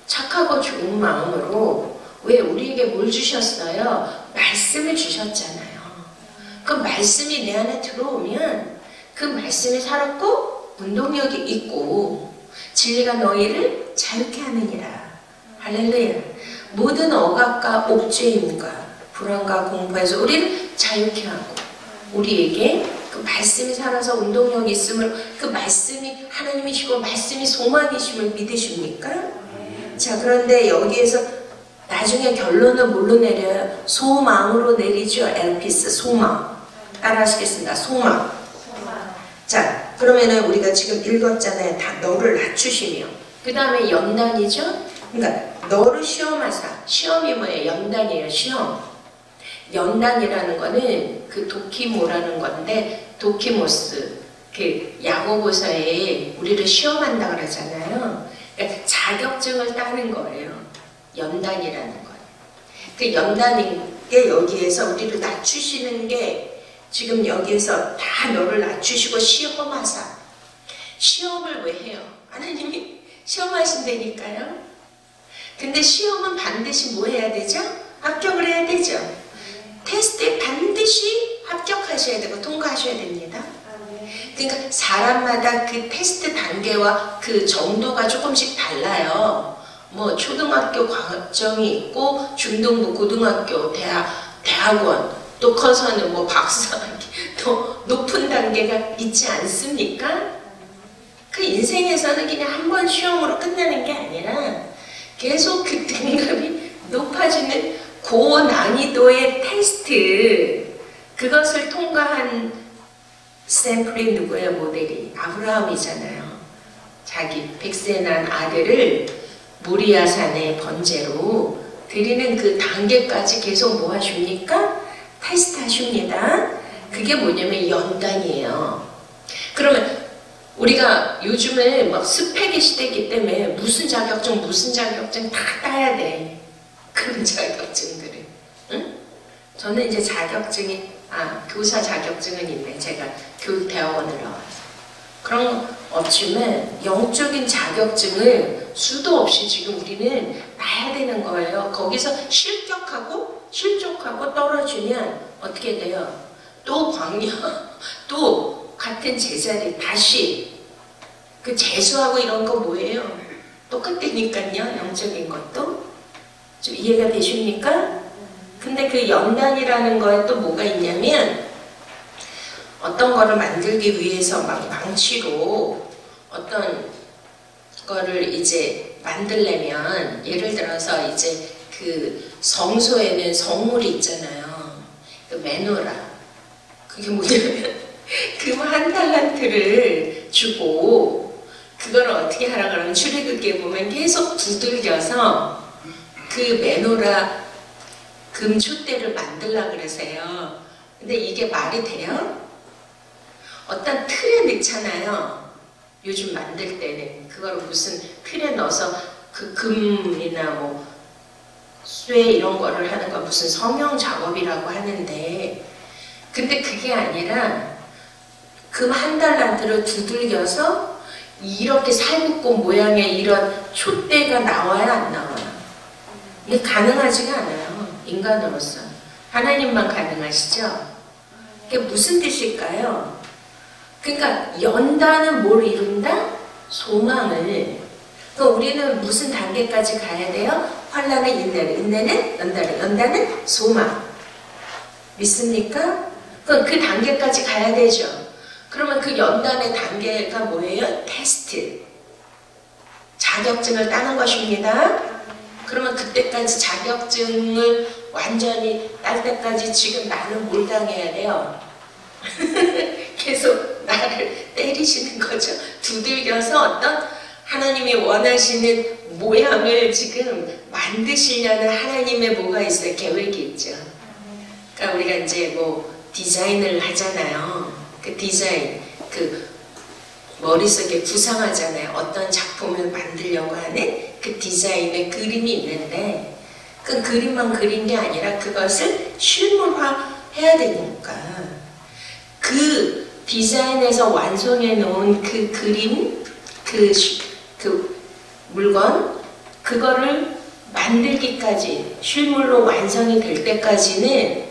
착하고 좋은 마음으로, 왜 우리에게 뭘 주셨어요? 말씀을 주셨잖아요. 그 말씀이 내 안에 들어오면 그 말씀이 살았고 운동력이 있고 진리가 너희를 자유케 하느니라. 할렐루야. 모든 억압과 옥죄임과 불안과 공포에서 우리를 자유케 하고, 우리에게 그 말씀이 살아서 운동력이 있음으로, 그 말씀이 하나님이시고 말씀이 소망이심을 믿으십니까? 자, 그런데 여기에서 나중에 결론은 뭘로 내려요? 소망으로 내리죠. 엘피스, 소망. 따라 하시겠습니다. 소망. 자, 그러면은 우리가 지금 읽었잖아요. 다 너를 낮추시며. 그 다음에 연단이죠. 그러니까 너를 시험하사. 시험이 뭐예요? 연단이에요. 시험. 연단이라는 거는 그 도키모라는 건데, 도키모스, 그 야고보서에 우리를 시험한다 그러잖아요. 그러니까 자격증을 따는 거예요. 연단이라는 건. 그 연단인 게 여기에서 우리를 낮추시는 게, 지금 여기에서 다 너를 낮추시고 시험하사. 시험을 왜 해요? 하나님이 시험하신다니까요. 근데 시험은 반드시 뭐 해야 되죠? 합격을 해야 되죠. 테스트에 반드시 합격하셔야 되고 통과하셔야 됩니다. 그러니까 사람마다 그 테스트 단계와 그 정도가 조금씩 달라요. 뭐 초등학교 과정이 있고 중등부, 고등학교, 대학원, 또 커서는 뭐 박사학위, 더 높은 단계가 있지 않습니까? 그 인생에서는 그냥 한 번 시험으로 끝나는 게 아니라 계속 그 등급이 높아지는 고난이도의 테스트, 그것을 통과한 샘플이 누구예요? 모델이 아브라함이잖아요. 자기 100세 난 아들을 모리아산의 번제로 드리는 그 단계까지 계속 뭐 하십니까? 테스트 하십니다. 그게 뭐냐면 연단이에요. 그러면 우리가 요즘에 막 스펙의 시대이기 때문에 무슨 자격증 다 따야 돼. 그런 자격증들을. 응? 저는 이제 자격증이, 교사 자격증은 있네. 제가 교육대학원을 나와서. 그런 거 없지만 영적인 자격증을 수도 없이 지금 우리는 놔야 되는 거예요. 거기서 실족하고 떨어지면 어떻게 돼요? 또 광야, 또 같은 제자리 다시 그 재수하고 이런 거 뭐예요? 똑같다니까요. 영적인 것도. 좀 이해가 되십니까? 근데 그 연단이라는 거에 또 뭐가 있냐면 어떤 거를 만들기 위해서 막 망치로 어떤 거를 이제 만들려면 예를 들어서 이제 그 성소에는 성물이 있잖아요. 그 메노라. 그게 뭐냐면 금 1달란트를 주고 그걸 어떻게 하라 그러면 출애굽기에 보면 계속 두들겨서 그 메노라 금 촛대를 만들라 그러세요. 근데 이게 말이 돼요? 어떤 틀에 넣잖아요. 요즘 만들 때는 그걸 무슨 틀에 넣어서 그 금이나 뭐 쇠 이런 거를 하는 거 무슨 성형 작업이라고 하는데 근데 그게 아니라 금 1달란트를 두들겨서 이렇게 살구꽃 모양의 이런 촛대가 나와야 안 나와요? 이게 가능하지가 않아요. 인간으로서. 하나님만 가능하시죠? 그게 무슨 뜻일까요? 그러니까 연단은 뭘 이룬다? 소망을. 그러니까 우리는 무슨 단계까지 가야 돼요? 환난은 인내는 연단은 소망. 믿습니까? 그럼 그 단계까지 가야 되죠. 그러면 그 연단의 단계가 뭐예요? 테스트. 자격증을 따는 것입니다. 그러면 그때까지 자격증을 완전히 딸 때까지 지금 나는 뭘 당해야 돼요? 계속 나를 때리시는 거죠. 두들겨서 어떤 하나님이 원하시는 모양을 지금 만드시려는 하나님의 뭐가 있어요? 계획이 있죠. 그러니까 우리가 이제 뭐 디자인을 하잖아요. 그 디자인, 그 머릿속에 구상하잖아요. 어떤 작품을 만들려고 하는 그 디자인의 그림이 있는데 그 그림만 그린 게 아니라 그것을 실물화해야 되니까 그 디자인에서 완성해 놓은 그 그림, 그 물건, 그거를 만들기까지 실물로 완성이 될 때까지는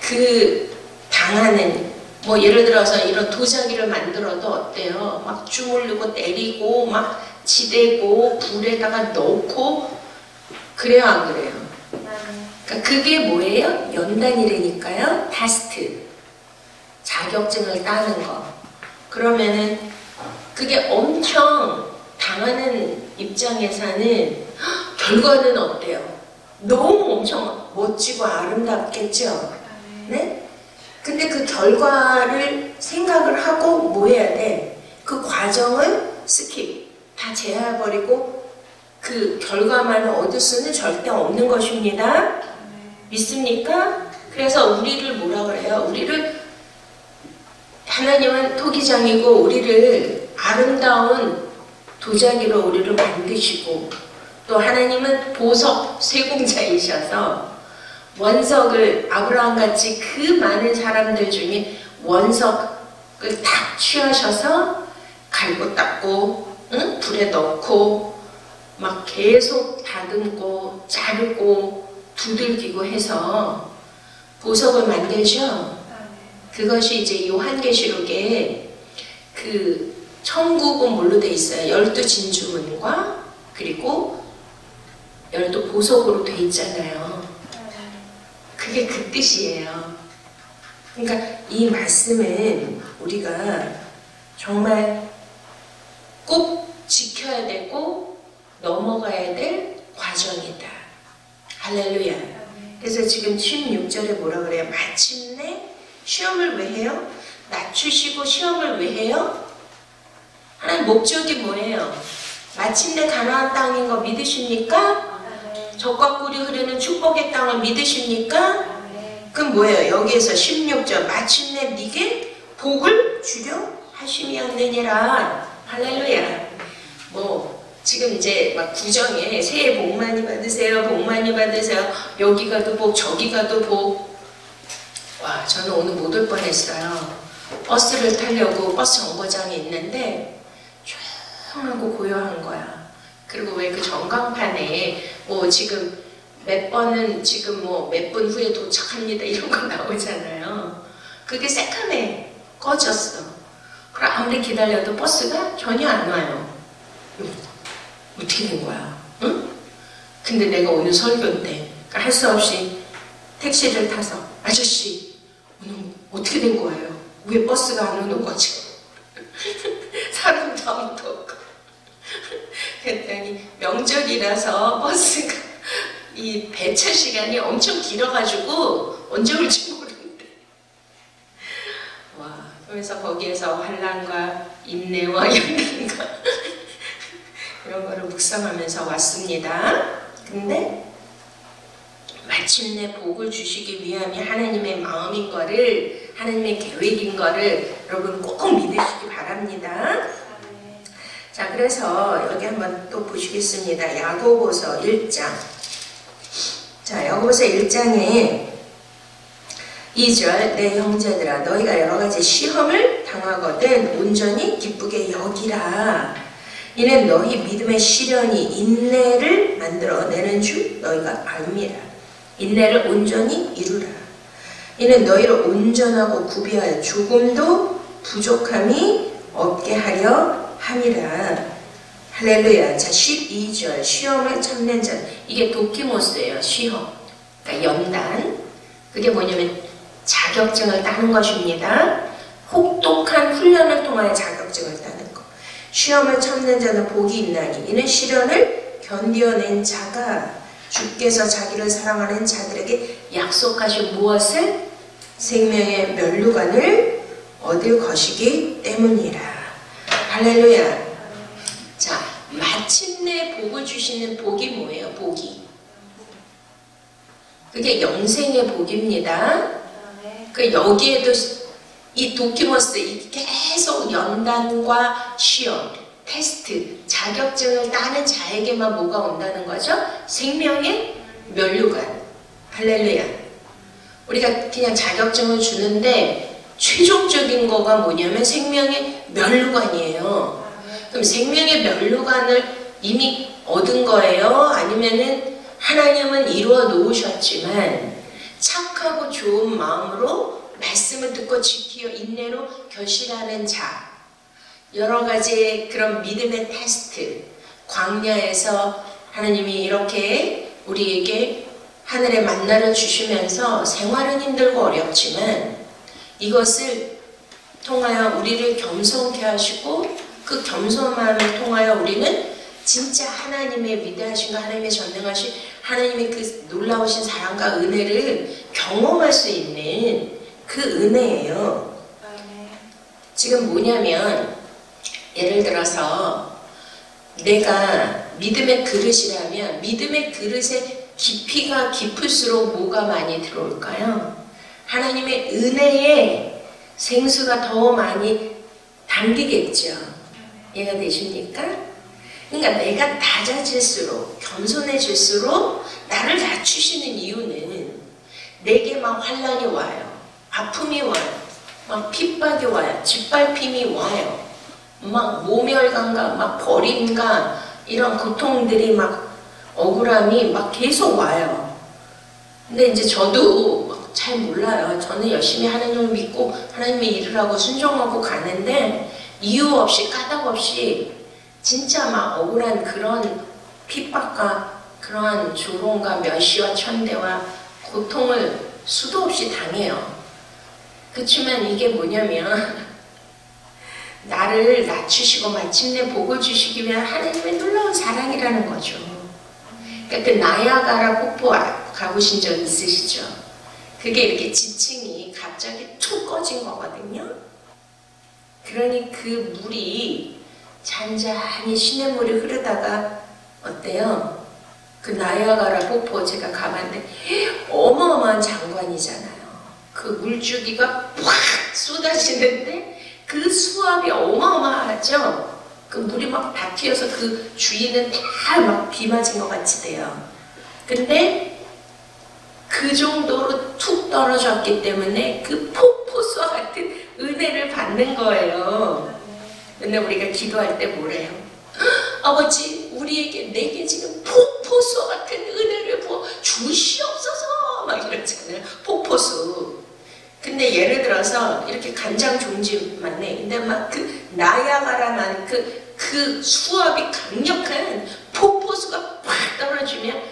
그 당하는 뭐 예를 들어서 이런 도자기를 만들어도 어때요? 막 주물르고 때리고 막 지대고 불에다가 넣고 그래요 안 그래요? 그러니까 그게 뭐예요? 연단이라니까요. 테스트. 자격증을 따는 거. 그러면은 그게 엄청 당하는 입장에서는 결과는 어때요? 너무 엄청 멋지고 아름답겠죠? 네? 근데 그 결과를 생각을 하고 뭐 해야 돼? 그 과정을 스킵, 다 제어해버리고 그 결과만을 얻을 수는 절대 없는 것입니다. 믿습니까? 그래서 우리를 뭐라 그래요? 우리를 하나님은 토기장이고 우리를 아름다운 도자기로 우리를 만드시고 또 하나님은 보석 세공자이셔서 원석을 아브라함같이 그 많은 사람들 중에 원석을 딱 취하셔서 갈고 닦고 응? 불에 넣고 막 계속 다듬고 자르고 두들기고 해서 보석을 만들죠. 그것이 이제 요한계시록에 그 천국은 뭘로 돼 있어요? 12진주문과 그리고 12보석으로 돼 있잖아요. 그게 그 뜻이에요. 그러니까 이 말씀은 우리가 정말 꼭 지켜야 되고 넘어가야 될 과정이다. 할렐루야. 그래서 지금 16절에 뭐라 그래요? 마침내 시험을 왜 해요? 낮추시고 시험을 왜 해요? 하나님 목적이 뭐예요? 마침내 가나안 땅인 거 믿으십니까? 젖과 꿀이 흐르는 축복의 땅을 믿으십니까? 그럼 뭐예요? 여기에서 16절 마침내 네게 복을 주려 하심이었느니라. 할렐루야. 뭐 지금 이제 막 구정에 새해 복 많이 받으세요. 복 많이 받으세요. 여기 가도 복 저기 가도 복. 와 저는 오늘 못 올 뻔했어요. 버스를 타려고 버스 정거장이 있는데 조용하고 고요한 거야. 그리고 왜 그 전광판에 뭐 지금 몇 번은 지금 뭐 몇 분 후에 도착합니다 이런 거 나오잖아요. 그게 새카매 꺼졌어. 그럼 아무리 기다려도 버스가 전혀 안 와요. 어떻게 된 거야? 응? 근데 내가 오늘 설교인데 할 수 없이 택시를 타서 아저씨 오늘 어떻게 된 거예요? 왜 버스가 안 오는 거지? 사람도 아무도 없고 그랬더니 명절이라서 버스가 이 배차 시간이 엄청 길어가지고 언제 올지 모르는데 와 그러면서 거기에서 환난과 인내와 연단과 이런 거를 묵상하면서 왔습니다. 근데 마침내 복을 주시기 위함이 하나님의 마음인 거를 하나님의 계획인 거를 여러분 꼭 믿으시기 바랍니다. 자 그래서 여기 한번 또 보시겠습니다. 야고보서 1장 자 야고보서 1장에 2절 내 형제들아 너희가 여러가지 시험을 당하거든 온전히 기쁘게 여기라. 이는 너희 믿음의 시련이 인내를 만들어내는 줄 너희가 알미라. 인내를 온전히 이루라. 이는 너희를 온전하고 구비하여 조금도 부족함이 없게 하려 함이라. 할렐루야. 자 12절 시험을 참는 자 이게 도키모스예요. 시험 그러니까 연단 그게 뭐냐면 자격증을 따는 것입니다. 혹독한 훈련을 통하여 자격증을 따는 것. 시험을 참는 자는 복이 있나니 이는 시련을 견뎌낸 자가 주께서 자기를 사랑하는 자들에게 약속하신 무엇을? 생명의 면류관을 얻을 것이기 때문이라. 할렐루야. 자, 마침내 복을 주시는 복이 뭐예요? 복이. 그게 영생의 복입니다. 그 여기에도 이 도키모스 이 계속 연단과 시험, 테스트, 자격증을 따는 자에게만 뭐가 온다는 거죠? 생명의 면류관. 할렐루야. 우리가 그냥 자격증을 주는데 최종적인 거가 뭐냐면 생명의 면류관이에요. 그럼 생명의 면류관을 이미 얻은 거예요? 아니면은 하나님은 이루어 놓으셨지만 착하고 좋은 마음으로 말씀을 듣고 지키어 인내로 결실하는 자 여러 가지 그런 믿음의 테스트 광야에서 하나님이 이렇게 우리에게 하늘의 만나를 주시면서 생활은 힘들고 어렵지만 이것을 통하여 우리를 겸손케 하시고 그 겸손함을 통하여 우리는 진짜 하나님의 위대하신과 하나님의 전능하신 하나님의 그 놀라우신 사랑과 은혜를 경험할 수 있는 그 은혜예요. 지금 뭐냐면 예를 들어서 내가 믿음의 그릇이라면 믿음의 그릇의 깊이가 깊을수록 뭐가 많이 들어올까요? 하나님의 은혜에 생수가 더 많이 담기겠죠. 이해가 되십니까? 그러니까 내가 낮아질수록 겸손해질수록 나를 낮추시는 이유는 내게 막 환난이 와요. 아픔이 와요. 막 핍박이 와요. 짓밟힘이 와요. 막 모멸감과 막 버림과 이런 고통들이 막 억울함이 막 계속 와요. 근데 이제 저도 잘 몰라요. 저는 열심히 하나님을 믿고 하나님의 일을 하고 순종하고 가는데 이유 없이 까닭 없이 진짜 막 억울한 그런 핍박과 그러한 조롱과 멸시와 천대와 고통을 수도 없이 당해요. 그렇지만 이게 뭐냐면 나를 낮추시고 마침내 복을 주시기 위한 하나님의 놀라운 사랑이라는 거죠. 그러니까 그 나야가라 폭포 가보신 적 있으시죠? 그게 이렇게 지층이 갑자기 툭 꺼진 거거든요. 그러니 그 물이 잔잔히 시냇물이 흐르다가 어때요? 그 나야가라 폭포 제가 가봤는데 어마어마한 장관이잖아요. 그 물줄기가 팍 쏟아지는데 그 수압이 어마어마하죠. 그 물이 막 다 튀어서 그 주위는 다 막 비 맞은 것 같이 돼요. 근데 그 정도로 툭 떨어졌기 때문에 그 폭포수와 같은 은혜를 받는 거예요. 근데 우리가 기도할 때 뭐래요? 아버지, 우리에게 내게 지금 폭포수 같은 은혜를 부어 주시옵소서 막 이러잖아요. 폭포수. 근데 예를 들어서 이렇게 간장 종지만 내. 근데 막 그 나야가라만 그 수압이 강력한 폭포수가 팍 떨어지면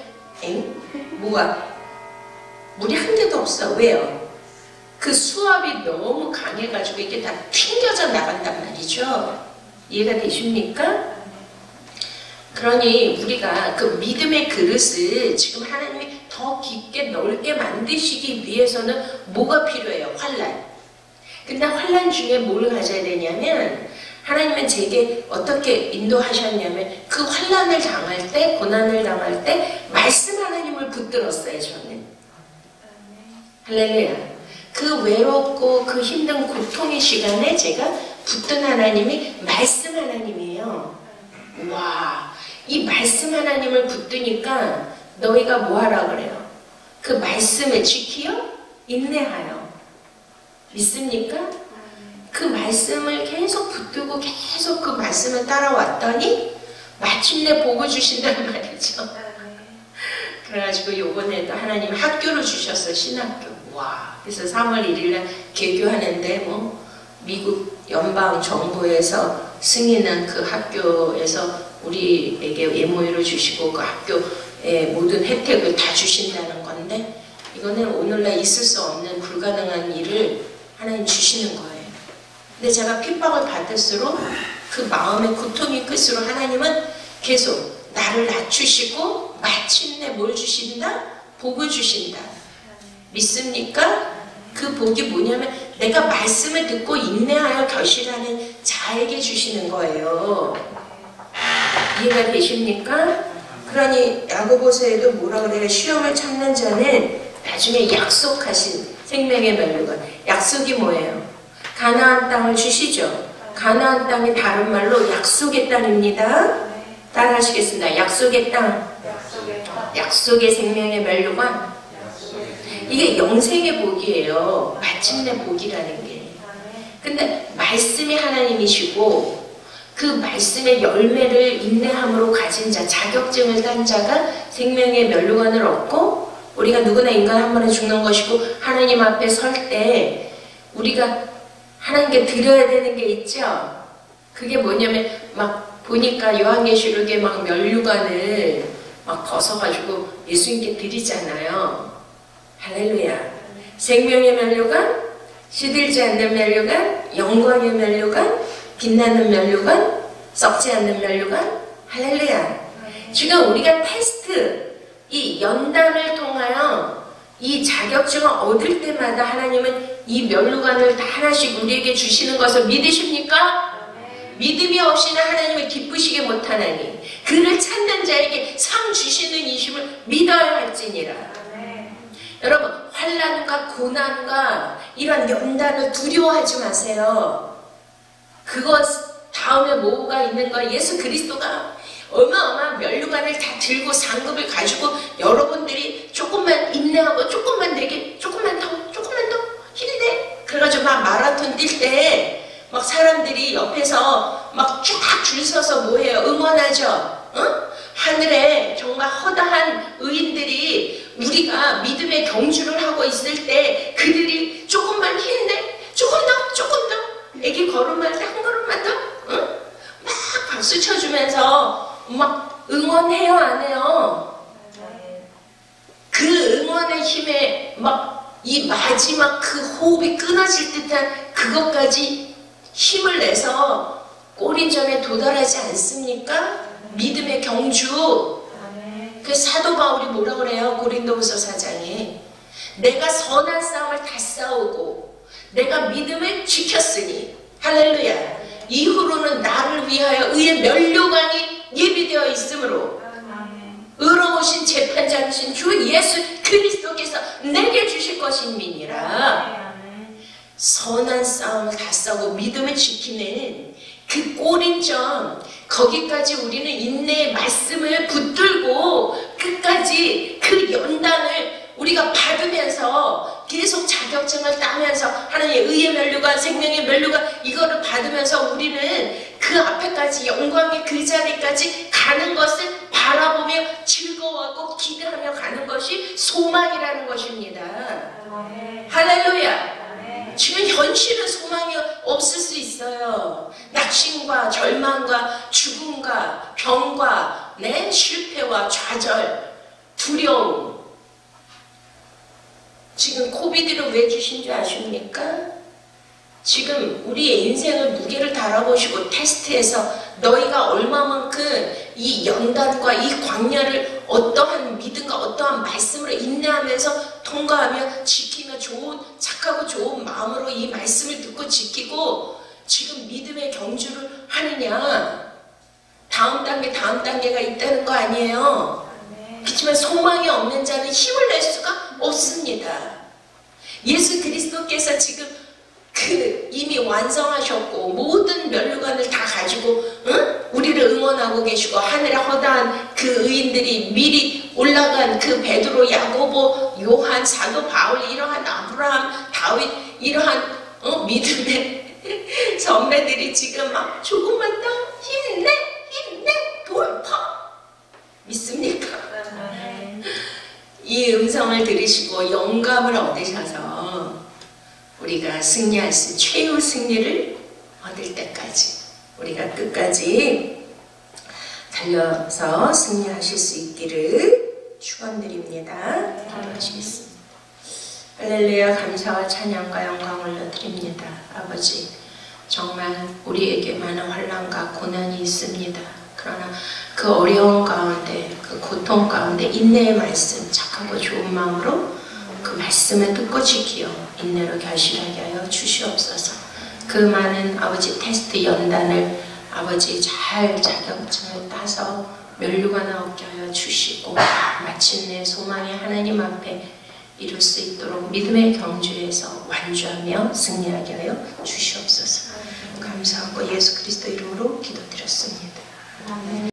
엥? 뭐가? 물이 한 개도 없어. 왜요? 그 수압이 너무 강해가지고 이게 다 튕겨져 나간단 말이죠. 이해가 되십니까? 그러니 우리가 그 믿음의 그릇을 지금 하나님이 더 깊게 넓게 만드시기 위해서는 뭐가 필요해요? 환난. 근데 환난 중에 뭘 가져야 되냐면 하나님은 제게 어떻게 인도하셨냐면 그 환난을 당할 때, 고난을 당할 때 말씀 하나님을 붙들었어요. 저는. 할렐루야. 그 외롭고 그 힘든 고통의 시간에 제가 붙든 하나님이 말씀 하나님이에요. 와, 이 말씀 하나님을 붙드니까 너희가 뭐 하라 그래요? 그 말씀을 지키어 인내하여. 믿습니까? 그 말씀을 계속 붙들고 계속 그 말씀을 따라왔더니 마침내 복을 주신다는 말이죠. 그래가지고 요번에도 하나님 학교를 주셨어요. 신학교. 와. 그래서 3월 1일날 개교하는데 뭐 미국 연방 정부에서 승인한 그 학교에서 우리에게 MOU를 주시고 그 학교의 모든 혜택을 다 주신다는 건데 이거는 오늘날 있을 수 없는 불가능한 일을 하나님 주시는 거예요. 근데 제가 핍박을 받을수록 그 마음의 고통이 클수록 하나님은 계속 나를 낮추시고 마침내 뭘 주신다? 복을 주신다. 믿습니까? 그 복이 뭐냐면 내가 말씀을 듣고 인내하여 결실하는 자에게 주시는 거예요. 이해가 되십니까? 그러니 야고보서에도 뭐라 그래요? 시험을 참는 자는 나중에 약속하신 생명의 멸류관. 약속이 뭐예요? 가나안 땅을 주시죠. 가나안 땅이 다른 말로 약속의 땅입니다. 따라 하시겠습니다. 약속의 땅. 약속의 생명의 멸류관. 이게 영생의 복이에요. 마침내 복이라는 게. 근데 말씀이 하나님이시고 그 말씀의 열매를 인내함으로 가진 자, 자격증을 딴 자가 생명의 멸류관을 얻고 우리가 누구나 인간 한 번에 죽는 것이고 하나님 앞에 설 때 우리가 하나님께 드려야 되는 게 있죠. 그게 뭐냐면 막 보니까 요한계시록에 막 멸류관을 막 벗어가지고 예수님께 드리잖아요. 할렐루야. 생명의 멸류관, 시들지 않는 멸류관, 영광의 멸류관, 빛나는 멸류관, 썩지 않는 멸류관. 할렐루야. 지금 우리가 테스트, 이 연단을 통하여 이 자격증을 얻을 때마다 하나님은 이 멸류관을 다 하나씩 우리에게 주시는 것을 믿으십니까? 믿음이 없이는 하나님을 기쁘시게 못하나니 그를 찾는 자에게 상 주시는 이심을 믿어야 할지니라. 여러분, 환난과 고난과 이런 연단을 두려워하지 마세요. 그것 다음에 뭐가 있는 거야? 예수 그리스도가 어마어마한 멸류관을 다 들고 상급을 가지고 여러분들이 조금만 인내하고 조금만 내게 조금만 더 힘내. 그래가지고 막 마라톤 뛸 때 막 사람들이 옆에서 막 쫙 줄 서서 뭐해요? 응원하죠. 응? 하늘에 정말 허다한 의인들이 우리가 믿음의 경주를 하고 있을 때 그들이 조금만 힘내, 조금 더, 애기 걸음할 때 한 걸음만 더, 응? 막 박수 쳐주면서 막 응원해요, 안 해요? 그 응원의 힘에 막 이 마지막 그 호흡이 끊어질 듯한 그것까지 힘을 내서 꼬린점에 도달하지 않습니까? 믿음의 경주. 그 사도 바울이 뭐라 그래요? 고린도후서 4장에 내가 선한 싸움을 다 싸우고 내가 믿음을 지켰으니 할렐루야. 이후로는 나를 위하여 의의 멸류관이 예비되어 있으므로 의로우신 재판장이신 주 예수 그리스도께서 내게 주실 것임이니라. 선한 싸움을 다 싸우고 믿음을 지키는 그 꼬린점, 거기까지 우리는 인내의 말씀을 붙들고 끝까지 그 연단을 우리가 받으면서 계속 자기 자격증을 따면서 하나님의 의의 면류관, 생명의 면류관 이거를 받으면서 우리는 그 앞에까지 영광의 그 자리까지 가는 것을 바라보며 즐거워하고 기대하며 가는 것이 소망이라는 것입니다. 할렐루야. 지금 현실은 소망이 없을 수 있어요. 낙심과 절망과 죽음과 병과 실패와 좌절, 두려움. 지금 코비드를 왜 주신 줄 아십니까? 지금 우리의 인생을 무게를 달아보시고 테스트해서 너희가 얼마만큼 이 연단과 이 광야를 어떠한 믿음과 어떠한 말씀으로 인내하면서 통과하며 지키며 착하고 좋은 마음으로 이 말씀을 듣고 지키고 지금 믿음의 경주를 하느냐. 다음 단계가 있다는 거 아니에요. 그렇지만 소망이 없는 자는 힘을 낼 수가 없습니다. 예수 그리스도께서 지금 이미 완성하셨고 모든 면류관을 다 가지고 우리를 응원하고 계시고 하늘에 허다한 그 의인들이 미리 올라간 그 베드로, 야고보, 요한, 사도 바울 이러한 아브라함, 다윗 이러한 믿음의 선배들이 지금 막 조금만 더 힘내 돌파 믿습니까? 이 음성을 들으시고 영감을 얻으셔서 우리가 승리할 수 최후 승리를 얻을 때까지 우리가 끝까지 달려서 승리하실 수 있기를 축원드립니다. 기도하시겠습니다. 할렐루야. 감사와 찬양과 영광 올려드립니다. 아버지, 정말 우리에게 많은 환난과 고난이 있습니다. 그러나 그 어려운 가운데, 그 고통 가운데 인내의 말씀, 착하고 좋은 마음으로 그 말씀을 듣고 지키어 인내로 결실하게 하여 주시옵소서. 그 많은 아버지 테스트 연단을 아버지 잘 자격증을 따서 면류관을 얻게 하여 주시고 마침내 소망의 하나님 앞에 이룰 수 있도록 믿음의 경주에서 완주하며 승리하게 하여 주시옵소서. 감사하고 예수 그리스도 이름으로 기도드렸습니다. 아멘.